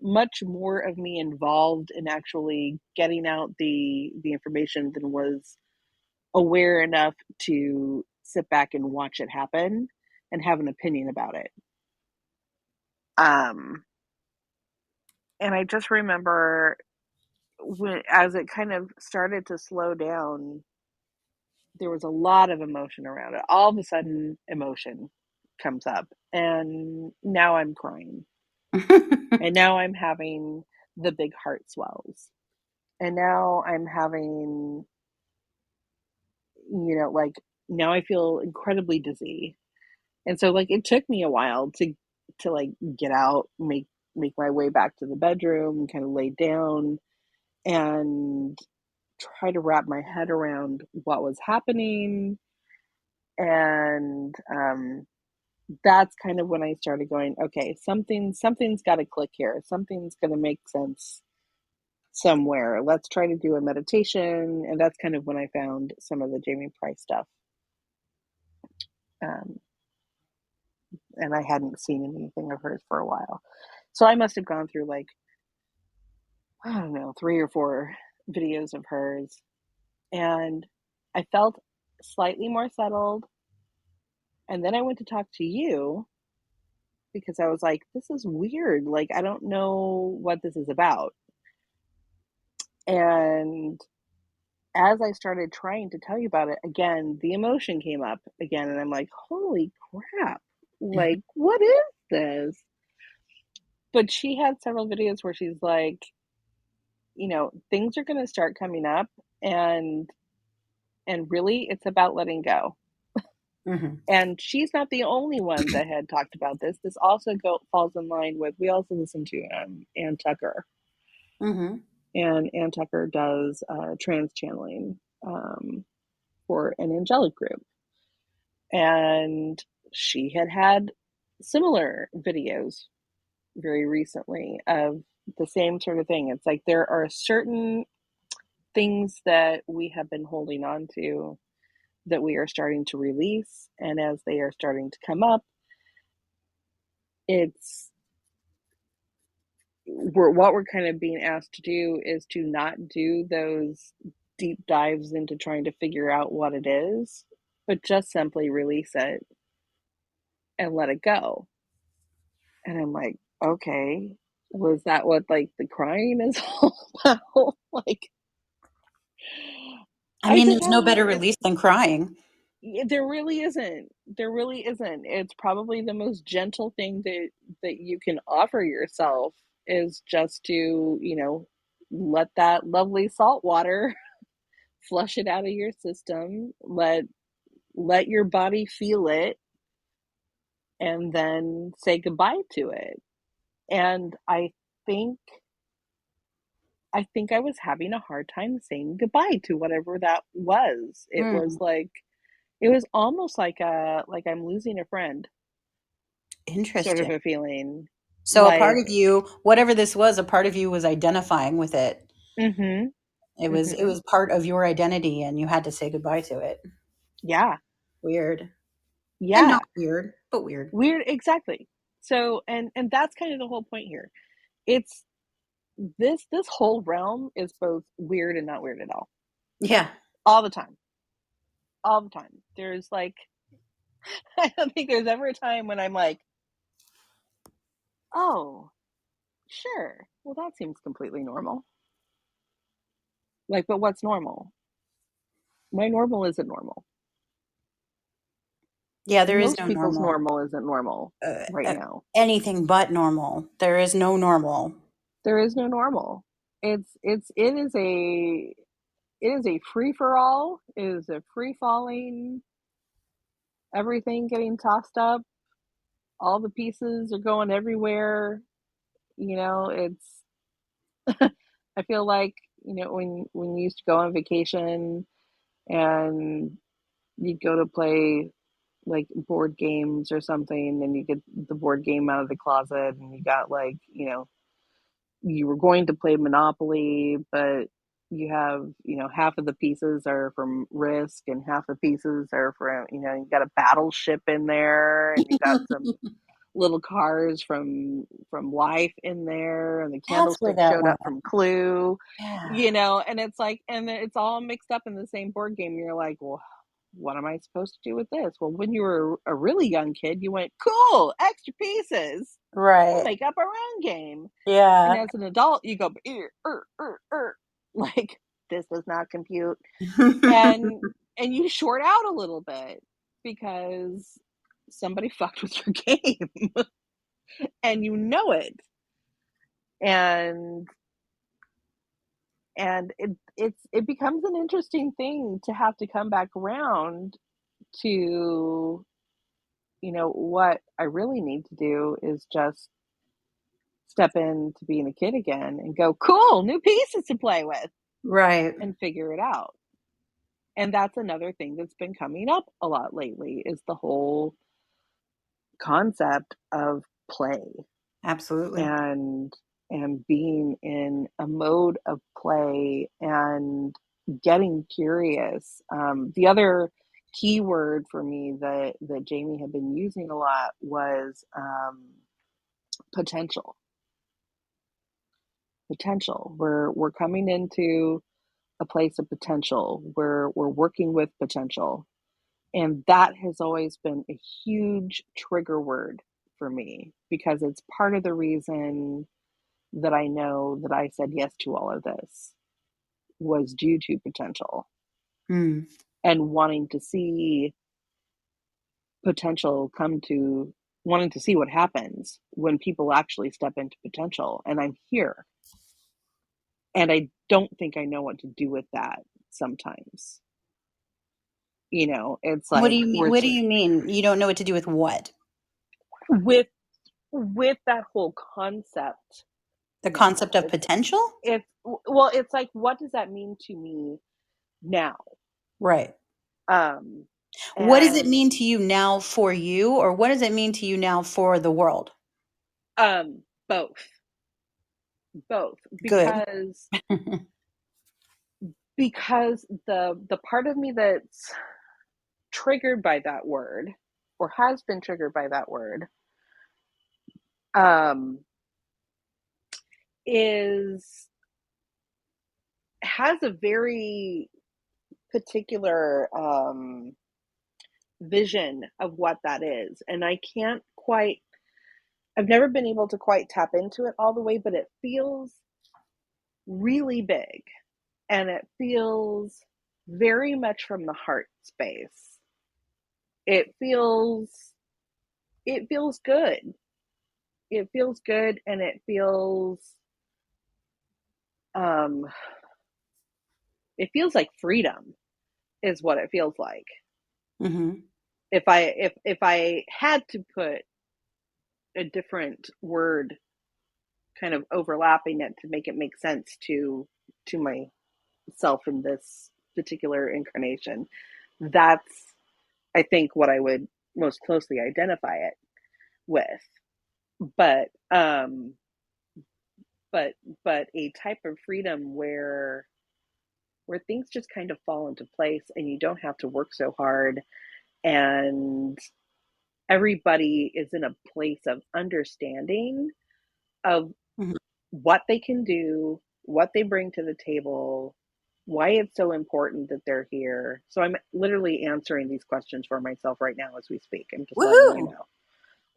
much more of me involved in actually getting out the information than was aware enough to sit back and watch it happen and have an opinion about it. Um, and I just remember as it kind of started to slow down, there was a lot of emotion around it. All of a sudden, emotion comes up, and now I'm crying. And now I'm having the big heart swells. And now I'm having, like now I feel incredibly dizzy. And so like it took me a while to like get out, make my way back to the bedroom, kind of lay down and try to wrap my head around what was happening. And that's kind of when I started going, okay, something's got to click here. Something's going to make sense somewhere. Let's try to do a meditation. And that's kind of when I found some of the Jamie Price stuff. Um, and I hadn't seen anything of hers for a while. So I must have gone through like, I don't know, 3 or 4 videos of hers. And I felt slightly more settled. And then I went to talk to you because I was like, this is weird. Like, I don't know what this is about. And as I started trying to tell you about it again, the emotion came up again. And I'm like, holy crap. Like, what is this? But she had several videos where she's like, things are going to start coming up and really it's about letting go. Mhm. And she's not the only one that had talked about this. This also falls in line with, we also listen to Ann Tucker. Mhm. And Ann Tucker does trans channeling for an angelic group. And she had similar videos very recently of the same sort of thing. It's like there are certain things that we have been holding on to that we are starting to release. And as they are starting to come up, it's what we're kind of being asked to do is to not do those deep dives into trying to figure out what it is, but just simply release it and let it go. And I'm like, okay, was that what like the crying is all about? Like, I I mean, just there's no haven't, better release than crying. there really isn't. There really isn't. It's probably the most gentle thing that you can offer yourself is just to, let that lovely salt water flush it out of your system, let your body feel it and then say goodbye to it. And think I was having a hard time saying goodbye to whatever that was. Mm, It was almost like I'm losing a friend sort of interesting. a feeling. So a part Like, of you, whatever this was, a part of you was identifying with it. mhm. It Mhm. was part of your identity and you had to say goodbye to it. Yeah. Weird. And Yeah. not weird, but weird. Weird, exactly. So, and that's kind of the whole point here. It's this whole realm is both weird and not weird at all. Yeah. All the time. All the time. There's like I don't think there's ever a time when I'm like, "Oh, sure. Well, that seems completely normal." Like, but what's normal? My normal isn't normal. Yeah, there is Most no people's normal. normal isn't normal Uh, right uh, now. Anything but normal. There is no normal. There is no normal. It is a free for all. It is a free falling, everything getting tossed up. All the pieces are going everywhere. It's I feel like, when you used to go on vacation and you'd go to play like board games or something and you get the board game out of the closet and you got like, you were going to play Monopoly, but you have, half of the pieces are from Risk and half the pieces are from, you got a battleship in there and you got some little cars from Life in there, and the That's where candlestick that showed went. up from Clue, Yeah. and it's like, and it's all mixed up in the same board game. And you're like, well, what am I supposed to do with this? Well, when you were a really young kid, you went, cool, extra pieces. We'll Right. make up our own game. And Yeah. as an adult, you go, like this does not compute, and you short out a little bit because somebody fucked with your game. and you know it. And it becomes an interesting thing to have to come back around to, what I really need to do is just step into being a kid again and go, cool, new pieces to play with, Right. and figure it out. And that's another thing that's been coming up a lot lately is the whole concept of play Absolutely. and being in a mode of play and getting curious. The other key word for me that Jamie had been using a lot was potential. Potential. We're coming into a place of potential. We're working with potential, and that has always been a huge trigger word for me because it's part of the reason that I know that I said yes to all of this was due to potential Mm. and potential come to wanting to see what happens when people actually step into potential. And I'm here. And I don't think I know what to do with that sometimes. It's What do like you mean? What do you mean? You don't know what to do with what? with that whole concept. The concept of it's potential? it's like, what does that mean to me now? Right. um What does it and mean to you now for you, or what does it mean to you now for the world? both, Good. because the part of me that's triggered by that word, or has been triggered by that word, um is has a very particular vision of what that is, and I've never been able to quite tap into it all the way, but it feels really big, and it feels very much from the heart space. It feels it feels good. It feels good, and um it feels like freedom is what it feels like. Hmm. If I had to put a different word kind of overlapping it to make it make sense to myself in this particular incarnation, that's, I think, what I would most closely identify it with. But but a type of freedom where things just kind of fall into place and you don't have to work so hard, and everybody is in a place of understanding of Hmm. what they can do, what they bring to the table, why it's so important that they're here. So I'm literally answering these questions for myself right now as we speak. I'm just letting you Woohoo! know.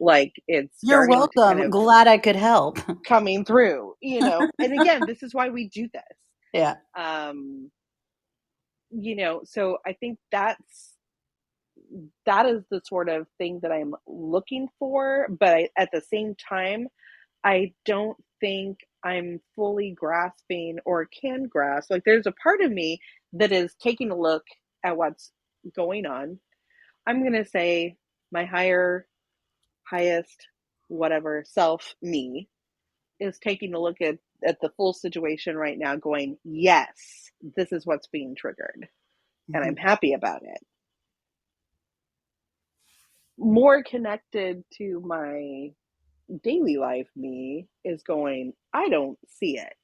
Like, it's You're starting to kind welcome. of Glad I could help. coming through. And again, this is why we do this. Yeah. Um, so I think that is the sort of thing that I'm looking for, but at the same time, I don't think I'm fully grasping or can grasp. Like, there's a part of me that is taking a look at what's going on. I'm going to say my highest, whatever self, me, is taking a look at the full situation right now, going, yes, this is what's being triggered. And I'm Hmm. happy about it. More connected to my daily life, me is going, I don't see it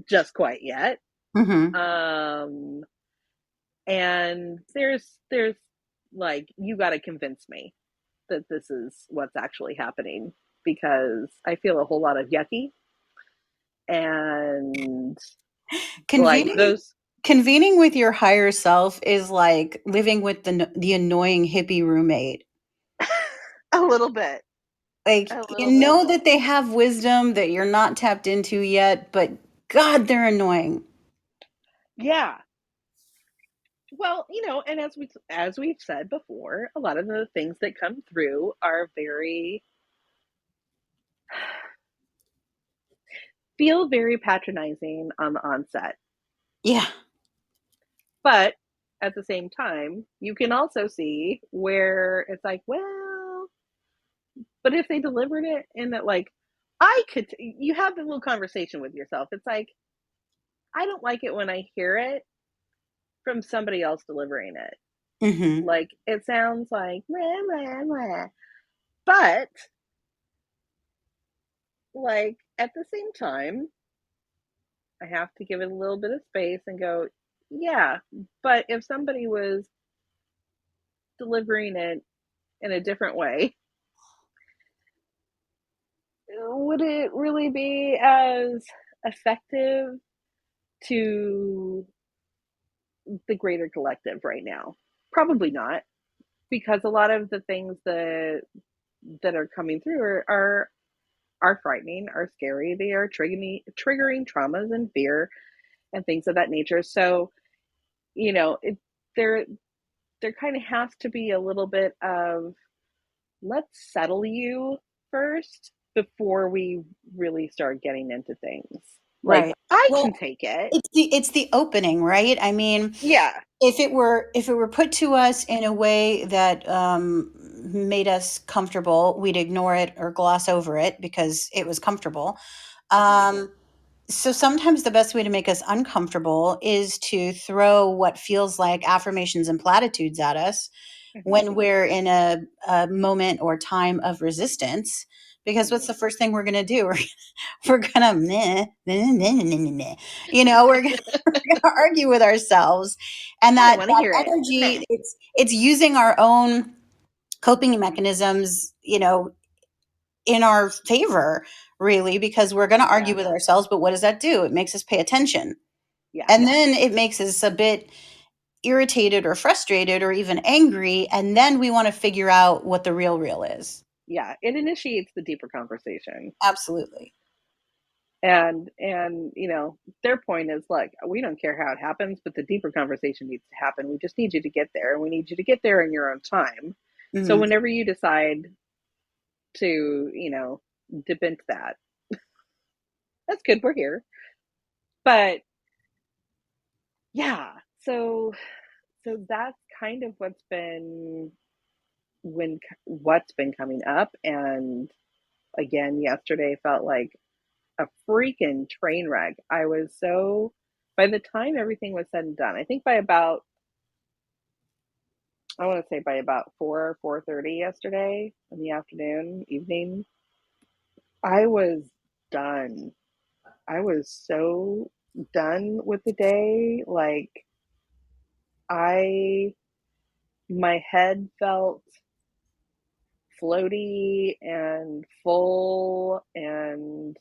just quite yet. Hmm. Um, and there's like, you got to convince me that this is what's actually happening, because I feel a whole lot of yucky, and like Convening those. convening with your higher self is like living with the annoying hippie roommate. A little bit, Like, a you little bit. know that they have wisdom that you're not tapped into yet, but God, they're annoying. Yeah. Well, and as we've said before, a lot of the things that come through are very feel very patronizing on the onset. Yeah. But at the same time, you can also see where it's like, well, but if they delivered it in that, like, you have the little conversation with yourself. It's like, I don't like it when I hear it from somebody else delivering it. Hmm. Like, it sounds like, blah, blah, blah. But, like, at the same time, I have to give it a little bit of space and go, yeah, but if somebody was delivering it in a different way, would it really be as effective to the greater collective right now? Probably not, because a lot of the things that are coming through are frightening, are scary. They are triggering traumas and fear and things of that nature. So, there there kind of has to be a little bit of, let's settle you first before we really start getting into things. Like, Right. I Well, can take it. it's the opening, right? I mean, Yeah. if it were put to us in a way that made us comfortable, we'd ignore it or gloss over it because it was comfortable. Hmm. Um, so sometimes the best way to make us uncomfortable is to throw what feels like affirmations and platitudes at us Hmm. when we're in a moment or time of resistance. Because what's Hmm. the first thing we're going to do? We're gonna meh, meh, meh, meh, meh, meh. We're gonna argue with ourselves, and I don't that want to that hear it. energy, Meh. it's using our own coping mechanisms, in our favor, really, because we're gonna argue Yeah. with ourselves. But what does that do? It makes us pay attention, Yeah. and then it makes us a bit irritated or frustrated or even angry, and then we want to figure out what the real is. Yeah. It initiates the deeper conversation. Absolutely. And their point is, look, we don't care how it happens, but the deeper conversation needs to happen. We just need you to get there, and we need you to get there in your own time. So Hmm. whenever you decide to, dip into that, that's good. We're here. But yeah, so that's kind of what's been coming up. And again, yesterday felt like a freaking train wreck. I was so, by the time everything was said and done, I think by about, I want to say by about 4:30 yesterday in the afternoon, evening, I was done. I was so done with the day. Like, I my head felt floaty and full, and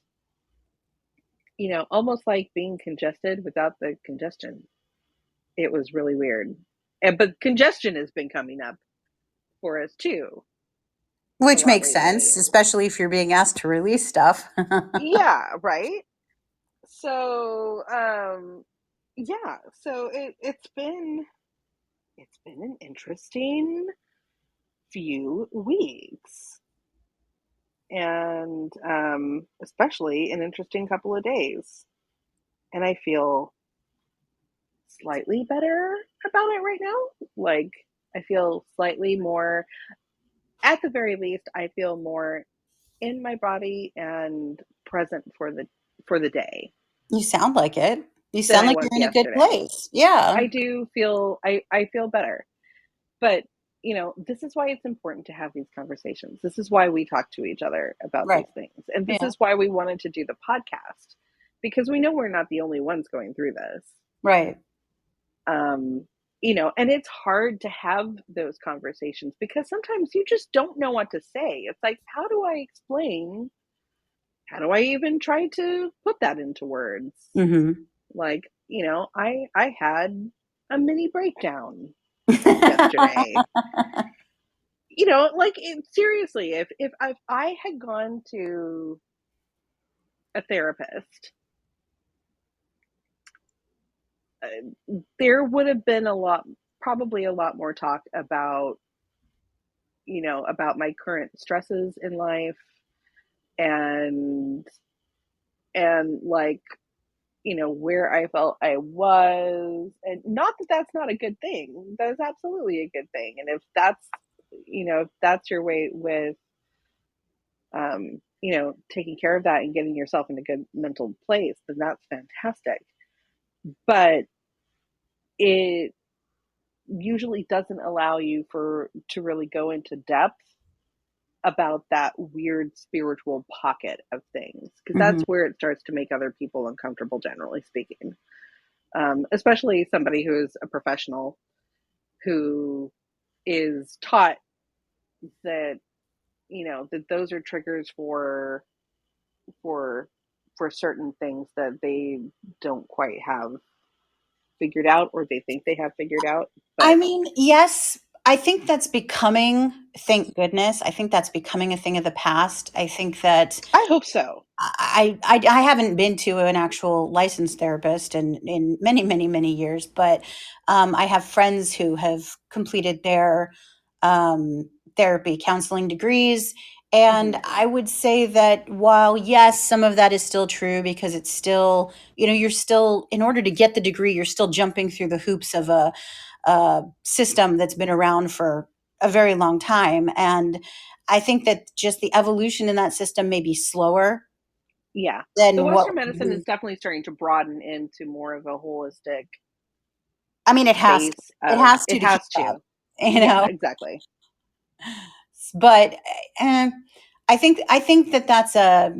almost like being congested without the congestion. It was really weird. But congestion has been coming up for us too a Which lot makes sense, lately. especially if you're being asked to release stuff. Yeah, right. So, yeah. So it's been an interesting few weeks, and especially an interesting couple of days. And I feel slightly better about it right now. Like, I feel slightly more, at the very least, I feel more in my body and present for the day You sound like it. You than sound I like was you're in a good yesterday. place. Yeah. I do feel I feel better. But, this is why it's important to have these conversations. This is why we talk to each other about Right. these things. And this Yeah. is why we wanted to do the podcast, because we know we're not the only ones going through this. Right. Um, and it's hard to have those conversations because sometimes you just don't know what to say. It's like, how do I explain? How do I even try to put that into words? Hmm. Like, I had a mini breakdown yesterday. Like, seriously, if I had gone to a therapist, there would have been probably a lot more talk about my current stresses in life and like, where I felt I was, and not that that's not a good thing. That is absolutely a good thing. And if that's your way with, taking care of that and getting yourself in a good mental place, then that's fantastic. But it usually doesn't allow you to really go into depth about that weird spiritual pocket of things, because Hmm. that's where it starts to make other people uncomfortable, generally speaking. Especially somebody who's a professional who is taught that that those are triggers for for certain things that they don't quite have figured out, or they think they have figured out. I But mean, yes, I think that's becoming, thank goodness, I think that's becoming a thing of the past. I think that I hope so. I haven't been to an actual licensed therapist in many, many, many years, but I have friends who have completed their therapy counseling degrees. Hmm. And I would say that while, yes, some of that is still true because it's still, you're still, in order to get the degree, you're still jumping through the hoops of a system that's been around for a very long time. And I think that just the evolution in that system may be slower Yeah, the than Western what medicine is we, definitely starting to broaden into more of a holistic I mean, base it of, has it to keep has up, to. you Yeah, know. exactly. But eh, I think that that's a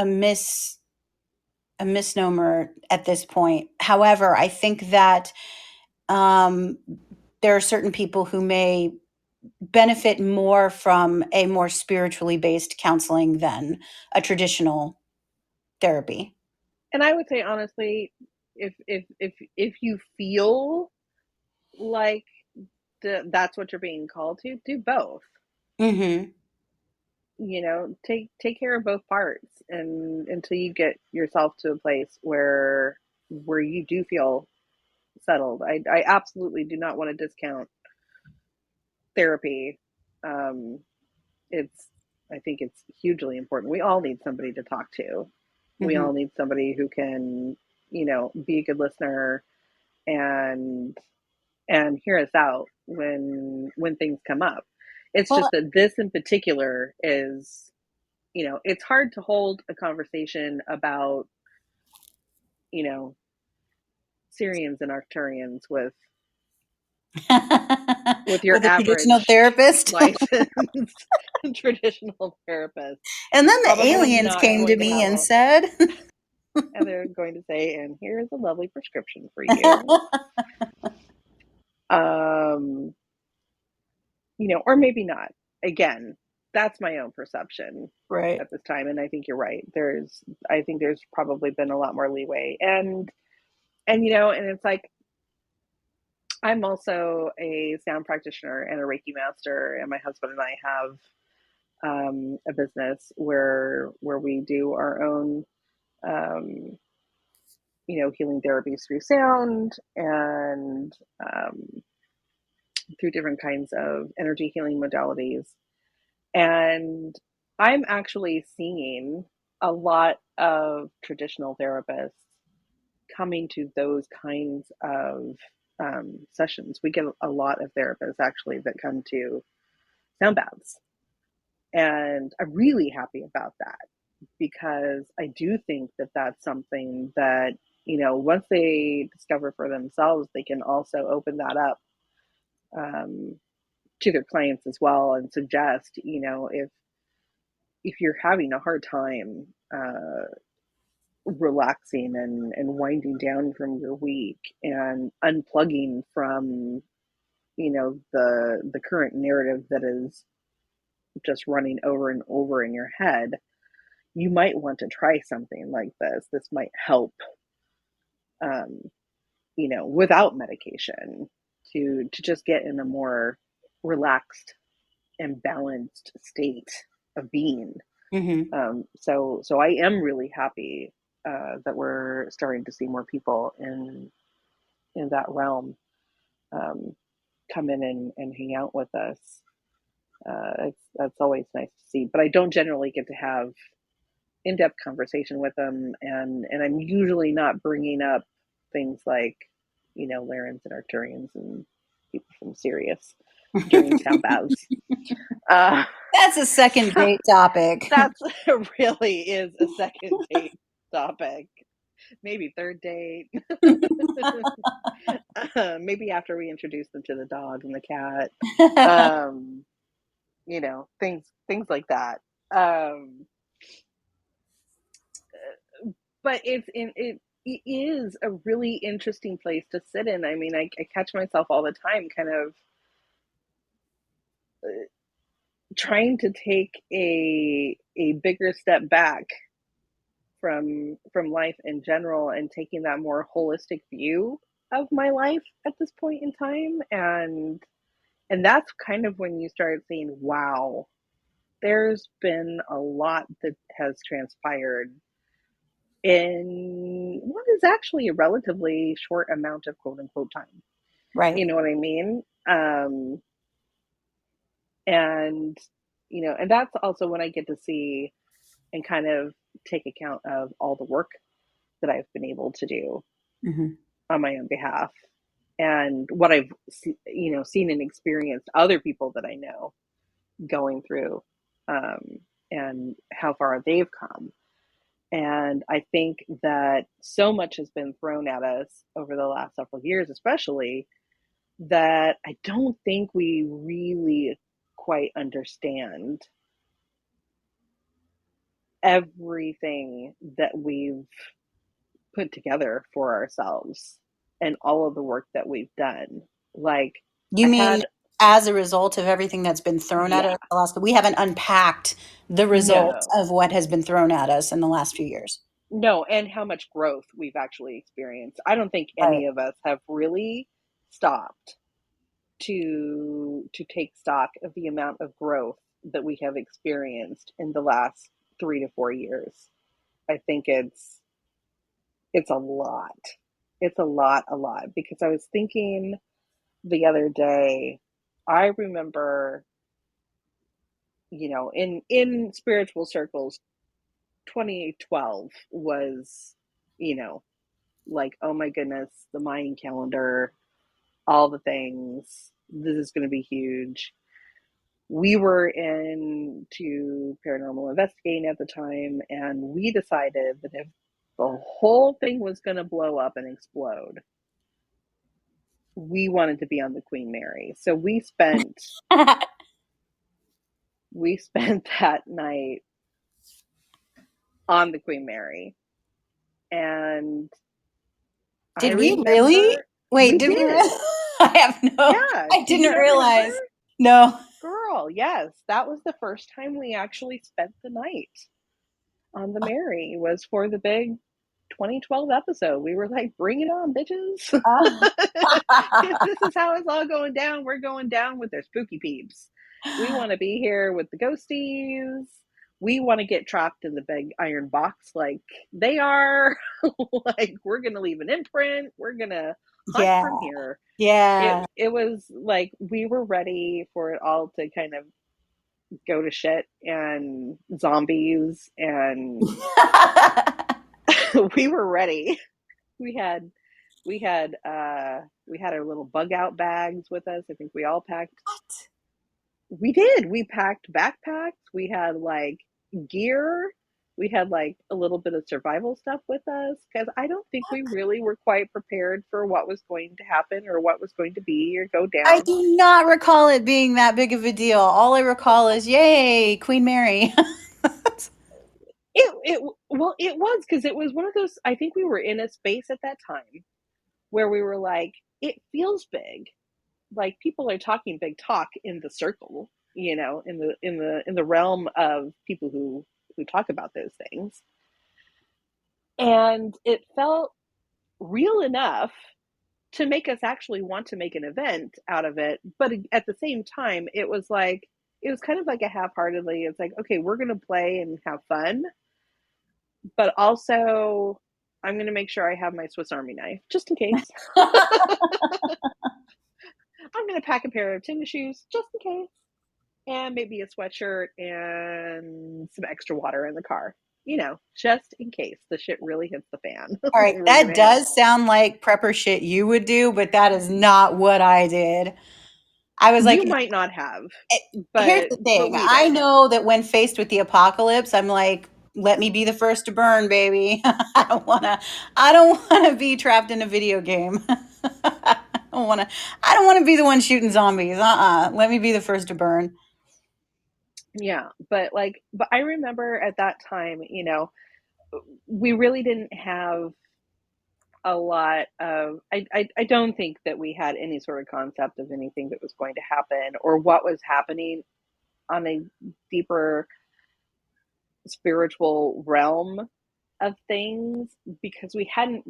mis a misnomer at this point. However, I think that um, there are certain people who may benefit more from a more spiritually based counseling than a traditional therapy. And I would say honestly, if you feel like that's what you're being called to, do both. Hmm. Take care of both parts, and until you get yourself to a place where you do feel settled. I absolutely do not want to discount therapy. Um, it's I think it's hugely important. We all need somebody to talk to. We Hmm. all need somebody who can, be a good listener and hear us out when things come up. It's Well, just that this in particular is, it's hard to hold a conversation about, you know, Syrians and Arcturians with your with a traditional average therapist. licensed traditional therapist. And then the Probably aliens not came to going to me have and a, said, and they're going to say, and here's a lovely prescription for you. Um, or maybe not. Again, that's my own perception right. at this time. And I think you're right. I think there's probably been a lot more leeway. And it's like, I'm also a sound practitioner and a Reiki master, and my husband and I have a business where we do our own, um, healing therapies through sound and through different kinds of energy healing modalities. And I'm actually seeing a lot of traditional therapists coming to those kinds of sessions. We get a lot of therapists actually that come to sound baths. And I'm really happy about that, because I do think that that's something that, once they discover for themselves, they can also open that up um, to their clients as well, and suggest, if you're having a hard time relaxing and winding down from your week and unplugging from, the current narrative that is just running over and over in your head, you might want to try something like this. This might help, um, without medication, to just get in a more relaxed and balanced state of being. Hmm. So I am really happy that we're starting to see more people in that realm um, come in and hang out with us. That's always nice to see. But I don't generally get to have in-depth conversation with them, and I'm usually not bringing up things like, Lyrans and Arcturians and people from Sirius during sound baths. Uh, That's a second so date topic. that's really is a second date topic. Maybe third date. Maybe after we introduce them to the dog and the cat. Um, things like that. Um, but it is a really interesting place to sit in. I mean, I catch myself all the time kind of trying to take a bigger step back from life in general and taking that more holistic view of my life at this point in time. And that's kind of when you start saying, wow, there's been a lot that has transpired in what is actually a relatively short amount of quote unquote time. You Right. know what I mean? And and that's also when I get to see and kind of take account of all the work that I've been able to do Hmm. on my own behalf, and what I've seen and experienced other people that I know going through, um, and how far they've come. And I think that so much has been thrown at us over the last several years, especially, that I don't think we really quite understand everything that we've put together for ourselves and all of the work that we've done. Like, You I mean had, as a result of everything that's been thrown at yeah, us the last, we haven't unpacked the results no, of what has been thrown at us in the last few years. no, and how much growth we've actually experienced. I don't think Right. any of us have really stopped to take stock of the amount of growth that we have experienced in the last 3 to 4 years. I think it's a lot. It's a lot, because I was thinking the other day, I remember, in spiritual circles, 2012 was, you know, like, oh my goodness, the Mayan calendar, all the things. This is going to be huge. We were into paranormal investigating at the time, and we decided that if the whole thing was going to blow up and explode, we wanted to be on the Queen Mary. So we spent that night on the Queen Mary, and I Did we really? remember Wait, we did we did. really? I have no, Yeah, I do you didn't not remember? realize. No. Girl, yes, that was the first time we actually spent the night on the Mary, was for the big 2012 episode. We were like, bring it on, bitches. If this is how it's all going down, we're going down with their spooky peeps. We want to be here with the ghosties. We want to get trapped in the big iron box like they are. Like, we're going to leave an imprint. We're going to hunt Yeah. from here. It Yeah. it was like we were ready for it all to kind of go to shit, and zombies, and we were ready. We had we had we had our little bug out bags with us. I think we all packed. We did. We packed backpacks. We had like gear. We had like a little bit of survival stuff with us, because I don't think we really were quite prepared for what was going to happen or what was going to be or go I down. do not recall it being that big of a deal. All I recall is, yay, Queen Mary. It was, because it was one of those. I think we were in a space at that time where we were like, it feels big, like people are talking big talk in the circle, in the realm of people who talk about those things, and it felt real enough to make us actually want to make an event out of it. But at the same time, it was kind of like a half-heartedly, it's like, okay, we're going to play and have fun, but also I'm going to make sure I have my Swiss Army knife just in case. I'm going to pack a pair of tennis shoes just in case. and maybe a sweatshirt and some extra water in the car. Just in case the shit really hits the fan. All right, We're that gonna have. does sound like prepper shit you would do, but that is not what I did. I was like, You might not have, here's but the but thing. we I did. know that when faced with the apocalypse, I'm like, let me be the first to burn, baby. I don't wanna be trapped in a video game. I don't wanna be the one shooting zombies. Let me be the first to burn. Yeah, but I remember at that time, we really didn't have a lot of. I don't think that we had any sort of concept of anything that was going to happen or what was happening on a deeper spiritual realm of things because we hadn't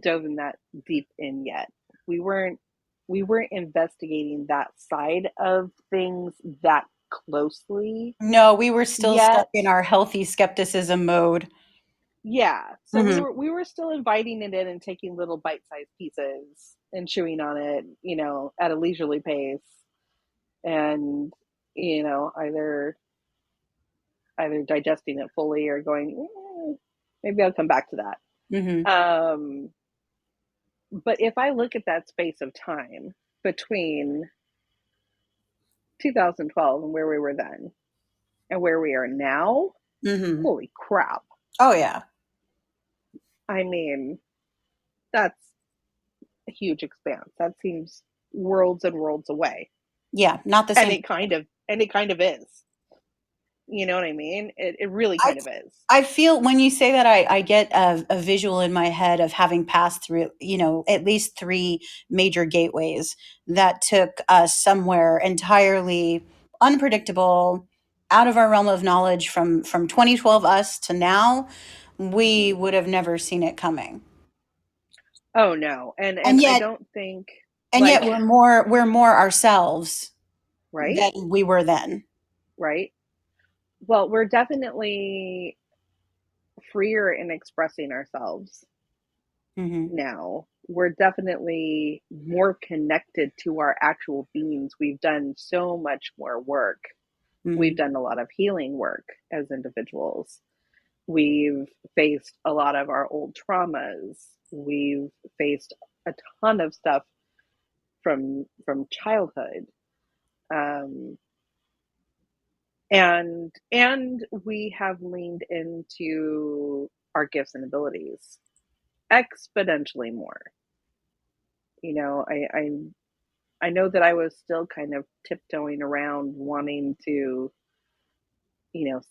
dove in that deep in yet. We weren't we weren't investigating that side of things that closely No, we were still stuck yet. in our healthy skepticism mode. Yeah, so we Mhm, were we were still inviting it in and taking little bite-sized pieces and chewing on it, at a leisurely pace, and either digesting it fully or going, maybe I'll come back to mhm, that. But if I look at that space of time between 2012 and where we were then and where we are now, mhm. holy crap. Oh, yeah. I mean, that's a huge expanse. That seems worlds and worlds away. Yeah, not the And same. it kind of is. You know what I mean? It really I kind of is. I feel when you say that, I get a visual in my head of having passed through, at least 3 major gateways that took us somewhere entirely unpredictable, out of our realm of knowledge from 2012 us to now. We Hmm. would have never seen it coming. Oh no. And And I yet don't think and yet like we're more ourselves right? than we were then. Right? Well, we're definitely freer in expressing ourselves Mhm. now. We're definitely more connected to our actual beings. We've done so much more work. We've Mhm. done a lot of healing work as individuals. We've faced a lot of our old traumas. We've faced a ton of stuff from childhood. Um, and we have leaned into our gifts and abilities exponentially more. I know that I was still kind of tiptoeing around wanting to,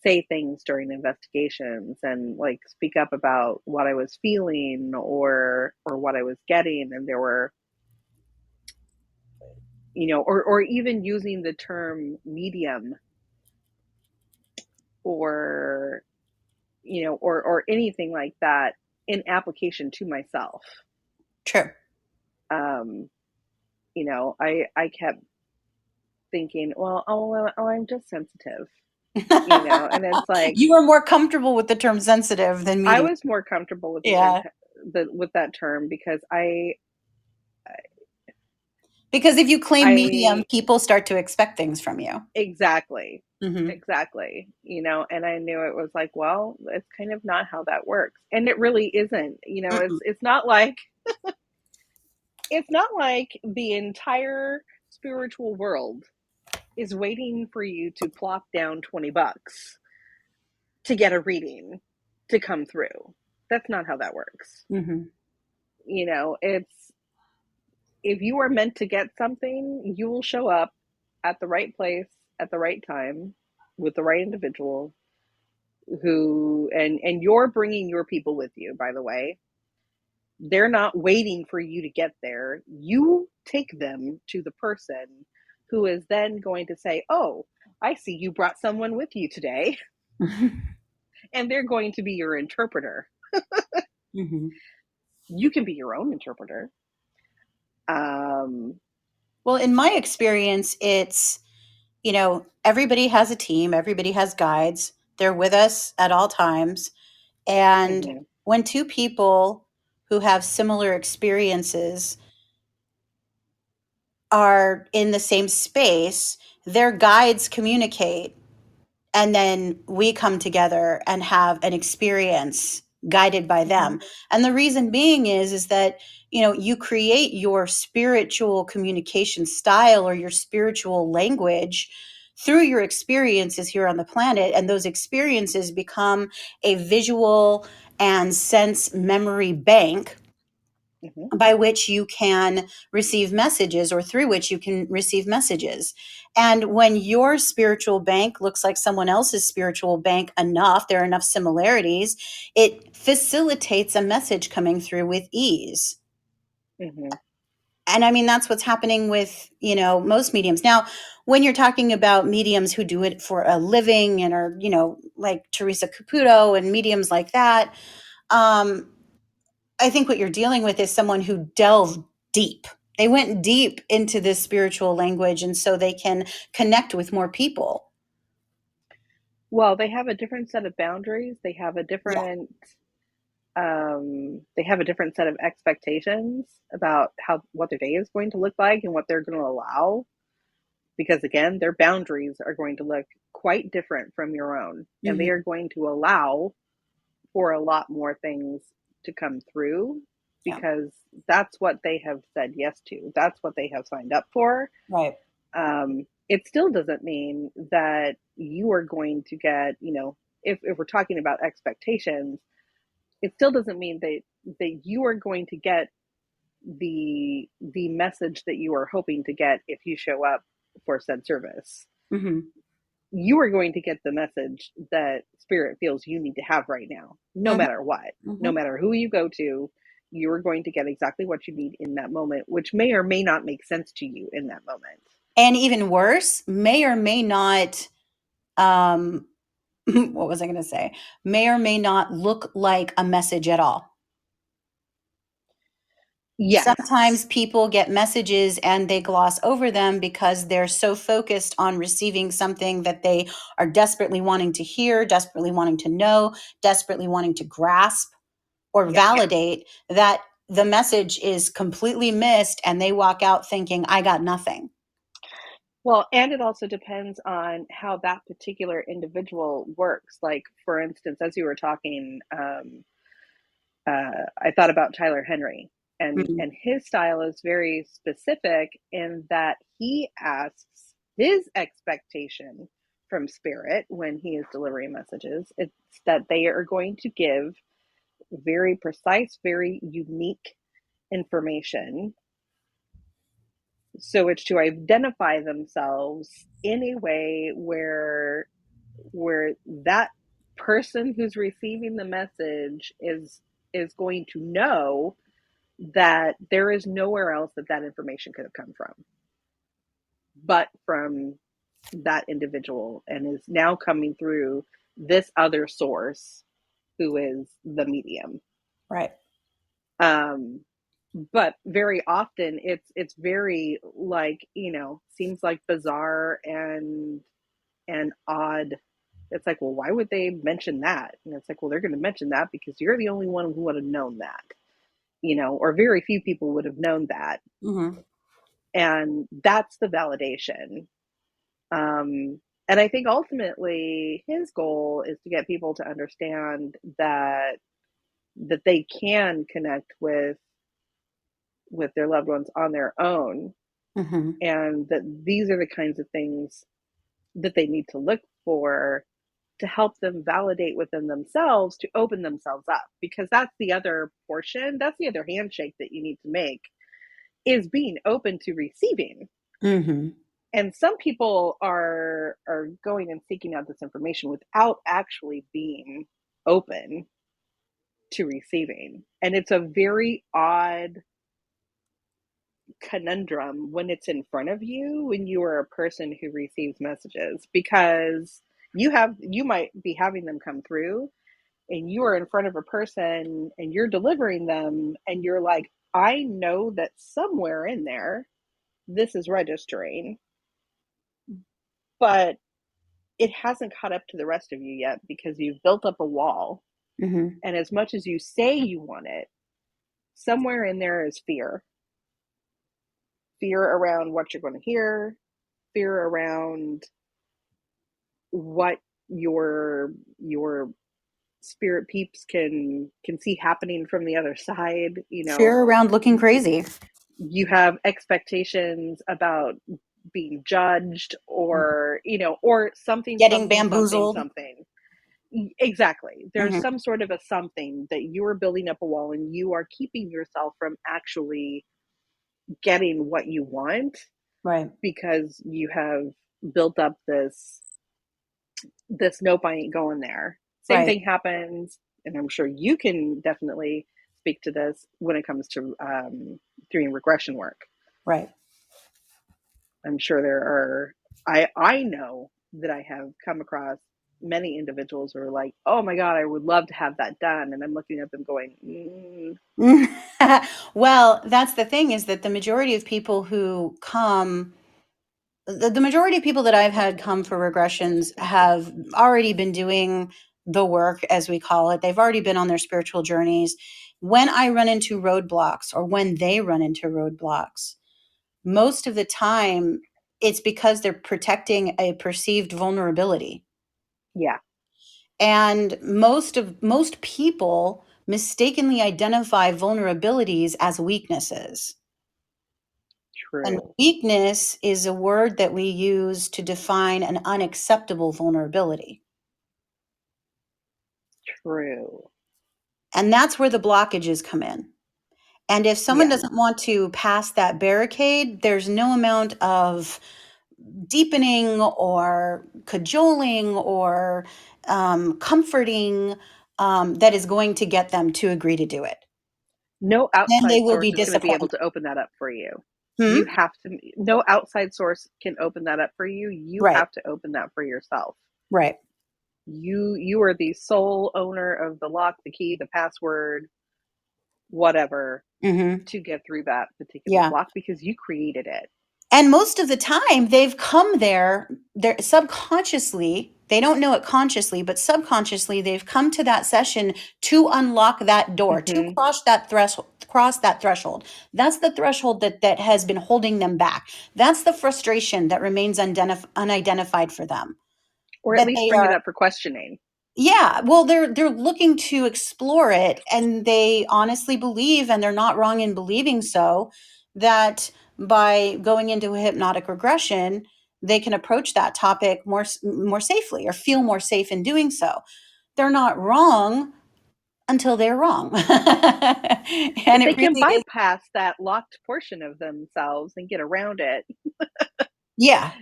say things during investigations and like speak up about what I was feeling or what I was getting. And there were, or even using the term medium or, or anything like that in application to myself. True. Um, I kept thinking, well, I'm just sensitive, and it's like, You were more comfortable with the term sensitive than I medium. was more comfortable with Yeah. with that term because Because if you claim medium, I people start to expect things from you. exactly, Mhm. exactly, and I knew it was like, well, it's kind of not how that works, and it really isn't. Mm-mm. It's not like the entire spiritual world is waiting for you to plop down $20 to get a reading to come through. That's not how that works. Mhm. It's if you are meant to get something, you will show up at the right place at the right time with the right individual who and you're bringing your people with you, by the way. They're not waiting for you to get there. You take them to the person who is then going to say, "Oh, I see you brought someone with you today." And they're going to be your interpreter. Mhm. You can be your own interpreter. Um, Well, in my experience, it's, everybody has a team, everybody has guides. They're with us at all times. And mhm. when 2 people who have similar experiences are in the same space, their guides communicate, and then we come together and have an experience guided by Hmm. them. And the reason being is that, you create your spiritual communication style or your spiritual language through your experiences here on the planet, and those experiences become a visual and sense memory bank Hmm. by which you can receive messages, or through which you can receive messages. And when your spiritual bank looks like someone else's spiritual bank enough, there are enough similarities, it facilitates a message coming through with ease. Hmm. And I mean, that's what's happening with, most mediums. Now, when you're talking about mediums who do it for a living and are, like Teresa Caputo and mediums like that, um, I think what you're dealing with is someone who delved deep. They went deep into this spiritual language, and so they can connect with more people. Well, they have a different set of boundaries. Yeah. They have a different set of expectations about how what their day is going to look like and what they're going to allow. Because again, their boundaries are going to look quite different from your own, and they Hmm. are going to allow for a lot more things to come through Yeah. because that's what they have said yes to. That's what they have signed up for. Right. It still doesn't mean that you are going to get, if we're talking about expectations, it still doesn't mean that you are going to get the message that you are hoping to get if you show up for said service. Hmm. You are going to get the message that spirit feels you need to have right now, no Hmm. matter what, no Hmm. matter who you go to. You are going to get exactly what you need in that moment, which may or may not make sense to you in that moment. And even worse, may or may not, um, what was I going to say? May or may not look like a message at all. Yes. Sometimes people get messages and they gloss over them because they're so focused on receiving something that they are desperately wanting to hear, desperately wanting to know, desperately wanting to grasp or Yep. validate, that the message is completely missed and they walk out thinking, I got nothing. Well, and it also depends on how that particular individual works. Like, for instance, as you were talking, I thought about Tyler Henry, and Mhm. his style is very specific in that he asks his expectation from spirit when he is delivering messages. It's that they are going to give very precise, very unique information. So it's to identify themselves in a way where that person who's receiving the message is going to know that there is nowhere else that that information could have come from but from that individual, and is now coming through this other source who is the medium. Right. um but very often it's very, like, seems like bizarre and odd. It's like, well, why would they mention that? And it's like, well, they're going to mention that because you're the only one who would have known that, or very few people would have known that. Hmm. And that's the validation. And I think ultimately his goal is to get people to understand that they can connect with their loved ones on their own, Hmm. and that these are the kinds of things that they need to look for to help them validate within themselves to open themselves up, because that's the other portion, that's the other handshake that you need to make, is being open to receiving. Hmm. And some people are going and seeking out this information without actually being open to receiving, and it's a very odd conundrum when it's in front of you when you are a person who receives messages, because you might be having them come through and you are in front of a person and you're delivering them and you're like, I know that somewhere in there this is registering, but it hasn't caught up to the rest of you yet because you've built up a wall. Hmm. And as much as you say you want it, somewhere in there is fear. fear around what you're going to hear, fear around what your spirit peeps can see happening from the other side. Fear around looking crazy. You have expectations about being judged, or or something Getting something something bamboozled. something. Exactly, there's Hmm. some sort of a something that you are building up a wall, and you are keeping yourself from actually getting what you want, Right. because you have built up this nope, I ain't going there. Same Right. thing happens, and I'm sure you can definitely speak to this when it comes to doing regression work. Right. I'm sure there are. I know that I have come across many individuals who are like, "Oh my god, I would love to have that done," and I'm looking at them going, Well, that's the thing is that the majority of people who come, the majority of people that I've had come for regressions have already been doing the work, as we call it. They've already been on their spiritual journeys. When I run into roadblocks or when they run into roadblocks, most of the time it's because they're protecting a perceived vulnerability. "Yeah, And most people mistakenly identify vulnerabilities as weaknesses. And true, weakness is a word that we use to define an unacceptable vulnerability. true, And that's where the blockages come in. And if someone yeah." doesn't want to pass that barricade, there's no amount of deepening or cajoling or comforting that is going to get them to agree to do it. No Then they outside will be source is going to be able disappointed. to open that up for you. You Hmm? have to. No outside source can open that up for you. You Right, have to open that for yourself. right. You are the sole owner of the lock, the key, the password, whatever, Hmm. to get through that particular Yeah. block, because you created it. And most of the time, they've come there, they're subconsciously, they don't know it consciously, but subconsciously, they've come to that session to unlock that door, to Hmm. cross that threshold. That's the threshold that has been holding them back. That's the frustration that remains unidentified for them. Or at That least they bring it are, up for questioning. yeah, well, they're looking to explore it, and they honestly believe, and they're not wrong in believing so, that by going into a hypnotic regression, they can approach that topic more safely or feel more safe in doing so. They're not wrong until they're wrong. And If it they can really is, bypass that locked portion of themselves and get around it, yeah.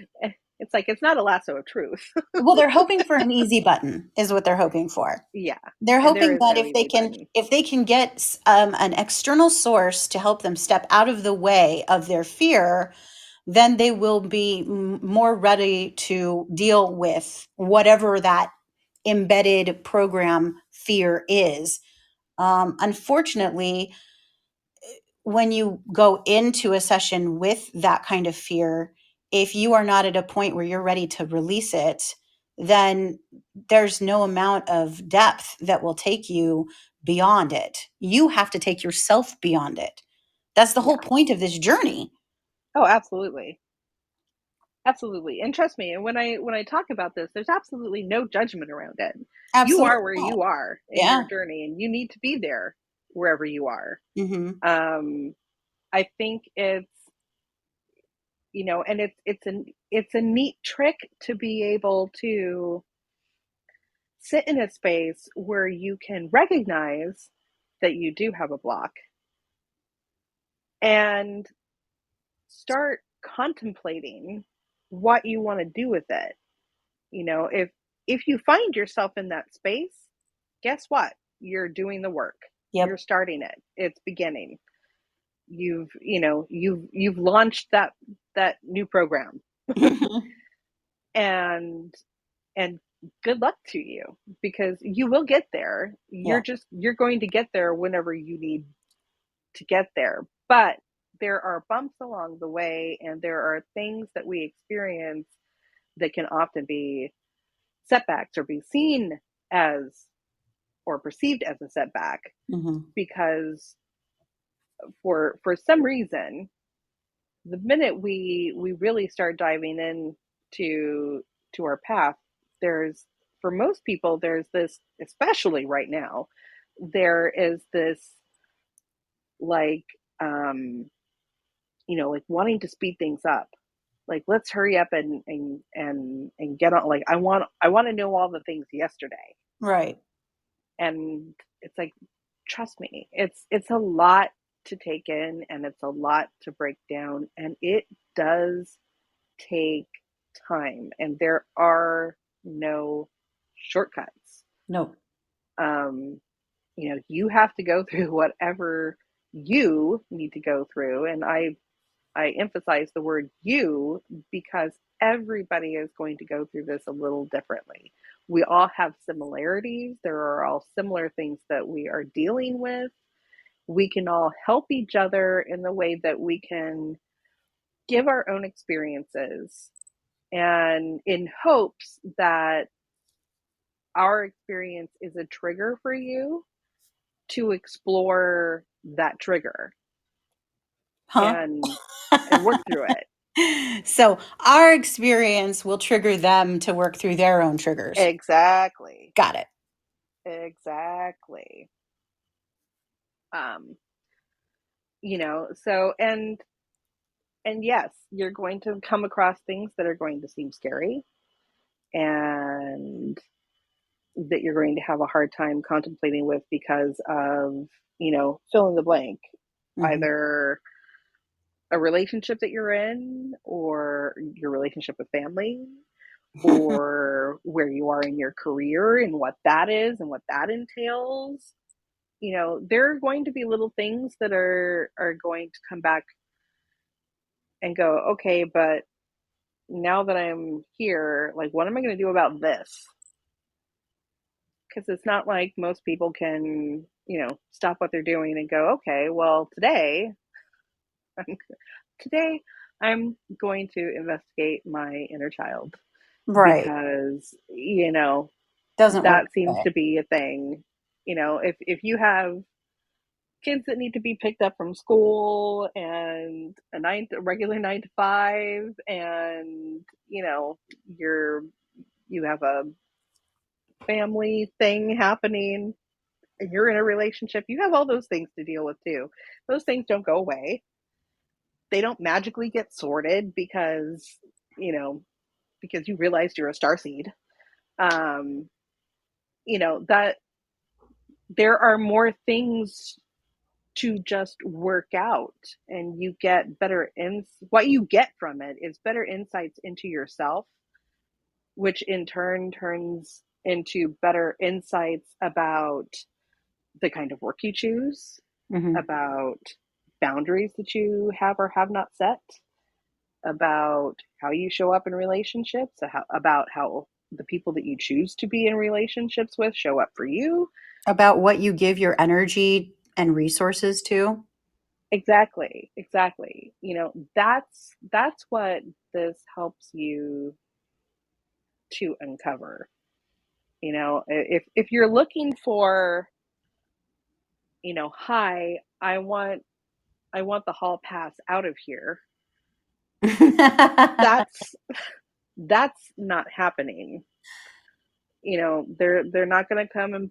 it's like it's not a lasso of truth. Well, they're hoping for an easy button is what they're hoping for. Yeah, They're and there hoping is that no easy button. if they can get an external source to help them step out of the way of their fear, then they will be more ready to deal with whatever that embedded program fear is. Unfortunately, when you go into a session with that kind of fear, if you are not at a point where you're ready to release it, then there's no amount of depth that will take you beyond it. You have to take yourself beyond it. That's the whole Yeah. point of this journey. Oh, absolutely. Absolutely. And trust me, and when I talk about this, there's absolutely no judgment around it. You Absolutely are where not. you are in your Yeah. journey, and you need to be there wherever you are. Hmm. Um, I think it's, and it's a neat trick to be able to sit in a space where you can recognize that you do have a block and start contemplating what you want to do with it. If you find yourself in that space, guess what? You're doing the work. You're Yep. starting it. It's beginning. You've launched that new program, and and good luck to you, because you will get there. Yeah. You're going to get there whenever you need to get there. But there are bumps along the way, and there are things that we experience that can often be setbacks, or be seen as, or perceived as, a setback, Hmm. because for some reason the minute we really start diving in to our path, there's for most people there's this, especially right now, there is this like um like wanting to speed things up. Like let's hurry up and get on. Like I want to know all the things yesterday. Right. And it's like, trust me, it's a lot to take in, and it's a lot to break down, and it does take time, and there are no shortcuts. No. um you have to go through whatever you need to go through, and I emphasize the word you because everybody is going to go through this a little differently. We all have similarities. There are all similar things that we are dealing with. We can all help each other in the way that we can give our own experiences, and in hopes that our experience is a trigger for you to explore that trigger Huh? and work through it. So our experience will trigger them to work through their own triggers. Exactly. Got it. Exactly. Um, so and yes, you're going to come across things that are going to seem scary and that you're going to have a hard time contemplating with because of, fill in the blank. Hmm. Either a relationship that you're in, or your relationship with family, or where you are in your career and what that is and what that entails. There are going to be little things that are going to come back and go, okay, but now that I'm here, like, what am I going to do about this? Because it's not like most people can, stop what they're doing and go, okay, well, today I'm going to investigate my inner child, Right. because Doesn't work that seems that to be a thing. If you have kids that need to be picked up from school, and a regular 9 to 5, and you're you have a family thing happening, and you're in a relationship, you have all those things to deal with too. Those things don't go away. They don't magically get sorted you know because you realized you're a star seed. um that there are more things to just work out, and you get what you get from it is better insights into yourself, which in turn turns into better insights about the kind of work you choose, way. Hmm. about boundaries that you have or have not set, about how you show up in relationships, about how the people that you choose to be in relationships with show up for you. About what you give your energy and resources to. Exactly, exactly. That's what this helps you to uncover. If you're looking for, hi, I want the hall pass out of here. The That's not happening. They're not going to come and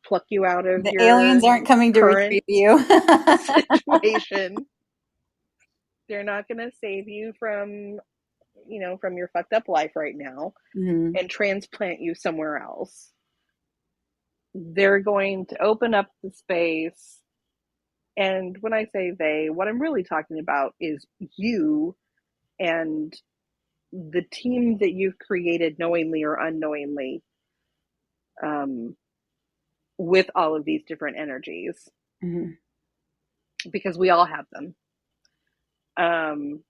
pluck you out of aliens your aren't coming to current retrieve you. situation. They're not going to save you from your fucked up life right now Hmm. and transplant you somewhere else. They're going to open up the space. And when I say they, what I'm really talking about is you and the team that you've created, knowingly or unknowingly, um, with all of these different energies, Hmm. because we all have them. Um,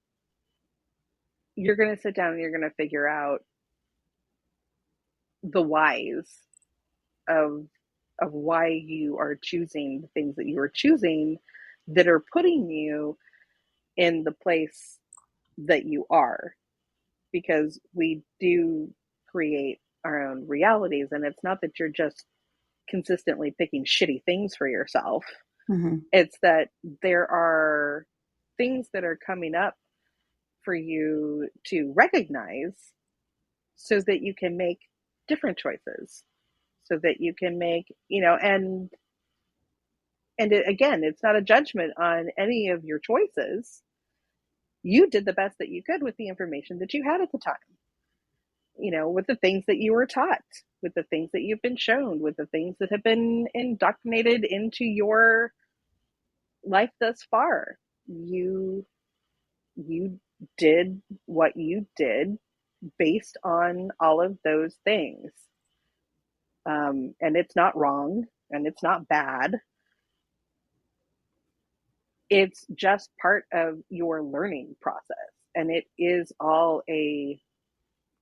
you're going to sit down and you're going to figure out the whys of why you are choosing the things that you are choosing, that are putting you in the place that you are, because we do create our own realities, and it's not that you're just consistently picking shitty things for yourself. Hmm. It's that there are things that are coming up for you to recognize so that you can make different choices, so that you can make, and again, it's not a judgment on any of your choices. You did the best that you could with the information that you had at the time, with the things that you were taught, with the things that you've been shown, with the things that have been indoctrinated into your life thus far. You you did what you did based on all of those things. And it's not wrong and it's not bad. It's just part of your learning process. And it is all a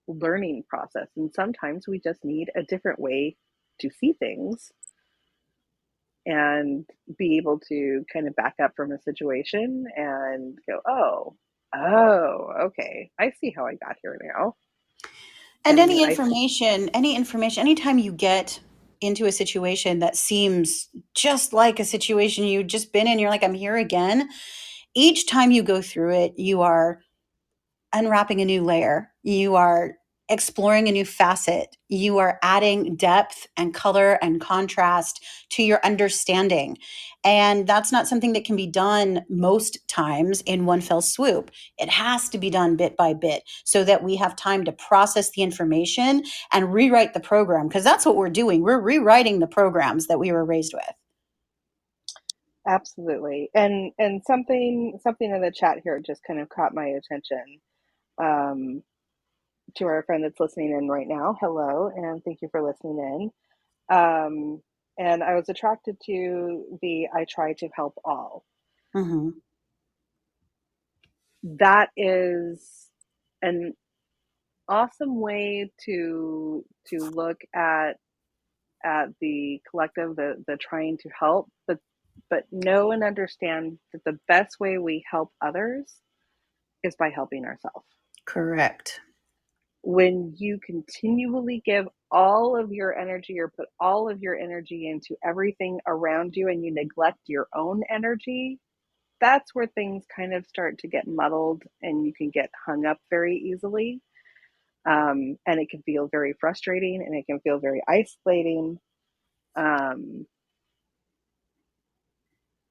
learning process. And sometimes we just need a different way to see things and be able to kind of back up from a situation and go, okay, I see how I got here now. And And I, any information, anytime you get into a situation that seems just like a situation you've just been in, you're like, I'm here again. Each time you go through it, you are unwrapping a new layer. You are exploring a new facet. You are adding depth and color and contrast to your understanding. And that's not something that can be done most times in one fell swoop. It has to be done bit by bit so that we have time to process the information and rewrite the program. Because that's what we're doing. We're rewriting the programs that we were raised with. absolutely. And something in the chat here just kind of caught my attention. Um, to our friend that's listening in right now, hello, and thank you for listening in. And I was attracted to the I try to help all. Mm-hmm. That is an awesome way to look at the collective, the trying to help, but know and understand that the best way we help others is by helping ourselves. Correct. When you continually give all of your energy or put all of your energy into everything around you and you neglect your own energy, that's where things kind of start to get muddled and you can get hung up very easily. And it can feel very frustrating and it can feel very isolating. Um,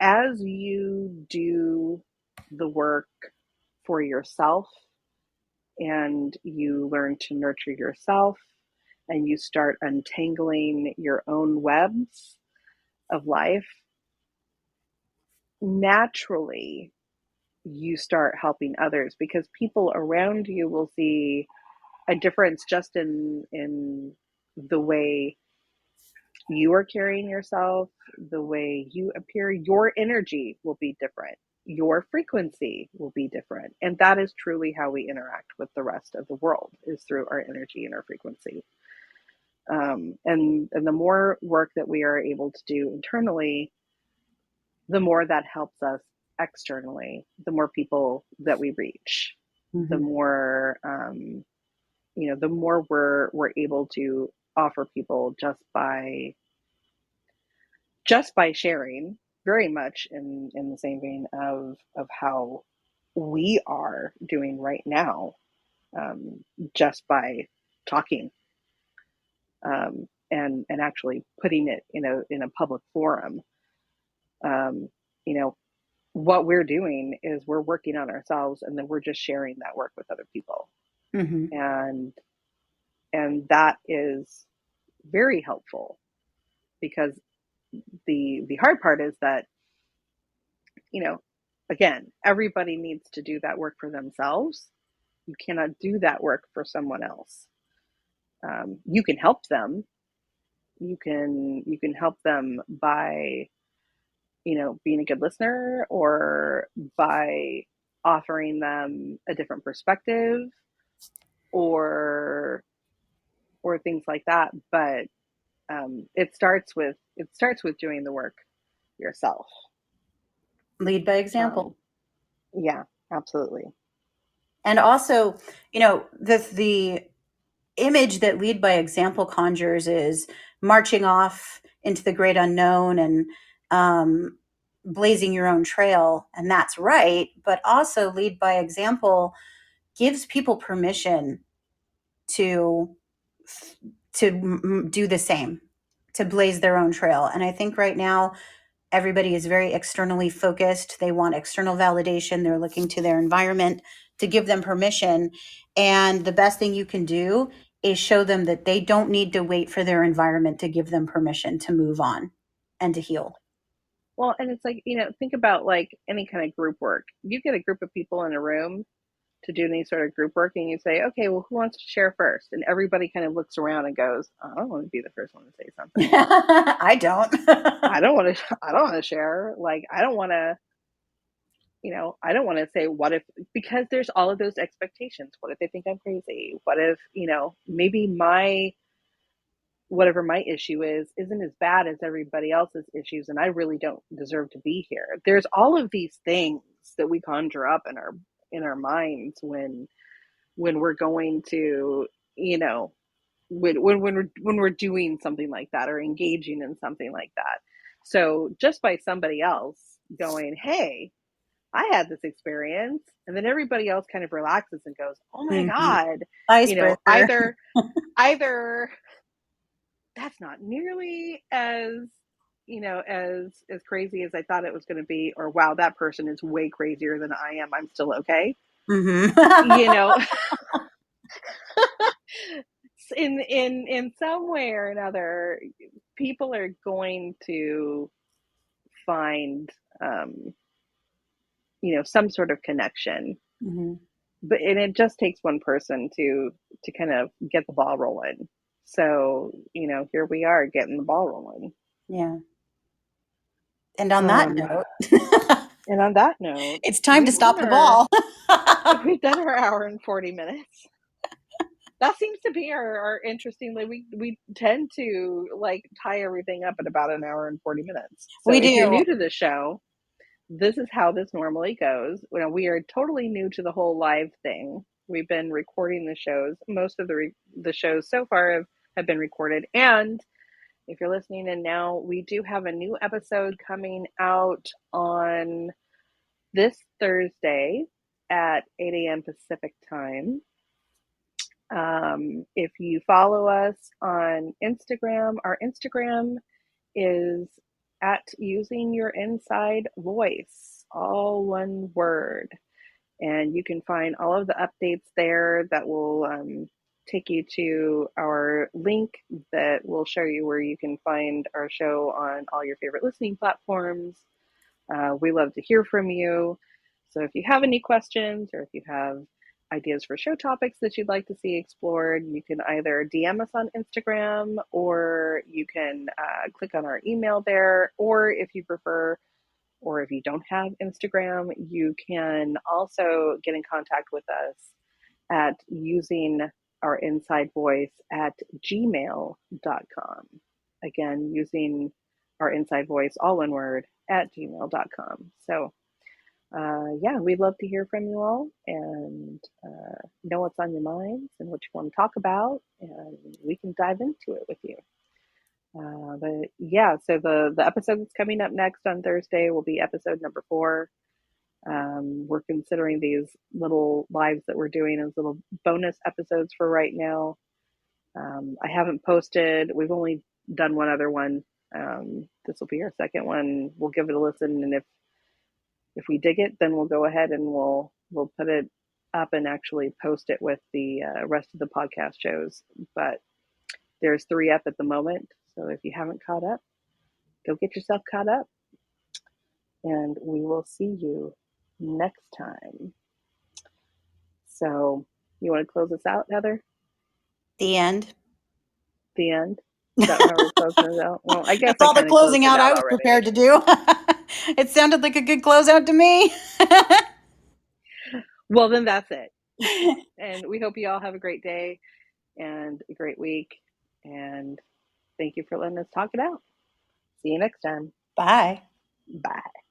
as you do the work for yourself and you learn to nurture yourself and you start untangling your own webs of life, naturally you start helping others because people around you will see a difference just in the way you are carrying yourself, the way you appear. Your energy will be different, your frequency will be different, and that is truly how we interact with the rest of the world, is through our energy and our frequency. And the more work that we are able to do internally, the more that helps us externally, the more people that we reach, the Mm-hmm. more the more we're able to offer people just by sharing, very much in the same vein of how we are doing right now, just by talking, and actually putting it in a public forum. um, you know what we're doing is we're working on ourselves and then we're just sharing that work with other people, Mm-hmm. and that is very helpful because the hard part is that, you know again, everybody needs to do that work for themselves. You cannot do that work for someone else. You can help them. You can help them by, being a good listener, or by offering them a different perspective, or things like that. But it starts with doing the work yourself. Lead by example. Um, yeah, absolutely. And also, the image that lead by example conjures is marching off into the great unknown and blazing your own trail, and that's right, but also lead by example gives people permission to do the same, to blaze their own trail. And I think right now everybody is very externally focused. They want external validation. They're looking to their environment to give them permission. And the best thing you can do is show them that they don't need to wait for their environment to give them permission to move on and to heal. Well, and it's like, think about like any kind of group work. You get a group of people in a room to do any sort of group work, and you say, okay, well, who wants to share first? And everybody kind of looks around and goes, I don't want to be the first one to say something. I don't. I don't want to share. Like, I don't want to say what if, because there's all of those expectations. What if they think I'm crazy? What if, maybe whatever my issue is isn't as bad as everybody else's issues, and I really don't deserve to be here. There's all of these things that we conjure up in our minds when we're going to, when we're doing something like that or engaging in something like that. So just by somebody else going, hey, I had this experience, and then everybody else kind of relaxes and goes, oh my Mhm. God, Icebreaker. either that's not nearly as crazy as I thought it was going to be, or wow, that person is way crazier than I am, I'm still okay. Hmm. you know in some way or another, people are going to find um some sort of connection, Hmm. and it just takes one person to kind of get the ball rolling. So here we are getting the ball rolling. Yeah. And on that um note, and on that note, it's time to we've done stop the our ball. we've done our hour and 40 minutes. That seems to be our interesting, like, we tend to like tie everything up at about an hour and 40 minutes. So We if you're do. new to the show, this is how this normally goes. We are totally new to the whole live thing. We've been recording the shows. Most of the shows so far have been recorded. And if you're listening in now, we do have a new episode coming out on this Thursday at 8 a.m. Pacific time. If you follow us on Instagram, our Instagram is at using your inside voice, all one word. And you can find all of the updates there that will take you to our link that will show you where you can find our show on all your favorite listening platforms. We love to hear from you. So if you have any questions, or if you have ideas for show topics that you'd like to see explored, you can either DM us on Instagram, or you can click on our email there. Or if you prefer, or if you don't have Instagram, you can also get in contact with us at using our inside voice at gmail.com. Again, using our inside voice, all one word, at gmail.com. So, yeah, we'd love to hear from you all, and know what's on your minds and what you want to talk about, and we can dive into it with you. But yeah, so the episode that's coming up next on Thursday will be episode number 4. We're considering these little lives that we're doing as little bonus episodes for right now. I haven't posted. We've only done one other one. This will be our second one. We'll give it a listen, and if we dig it, then we'll go ahead and we'll put it up and actually post it with the rest of the podcast shows. But there's 3 up at the moment, so if you haven't caught up, go get yourself caught up, and we will see you next time. So, you want to close us out, Heather? The end. The end? Is that how we're closing it out? Well, I guess That's I all the kind of closed closing it out I out was already. prepared to do. It sounded like a good closeout to me. Well, then that's it. And we hope you all have a great day and a great week. And thank you for letting us talk it out. See you next time. Bye. Bye.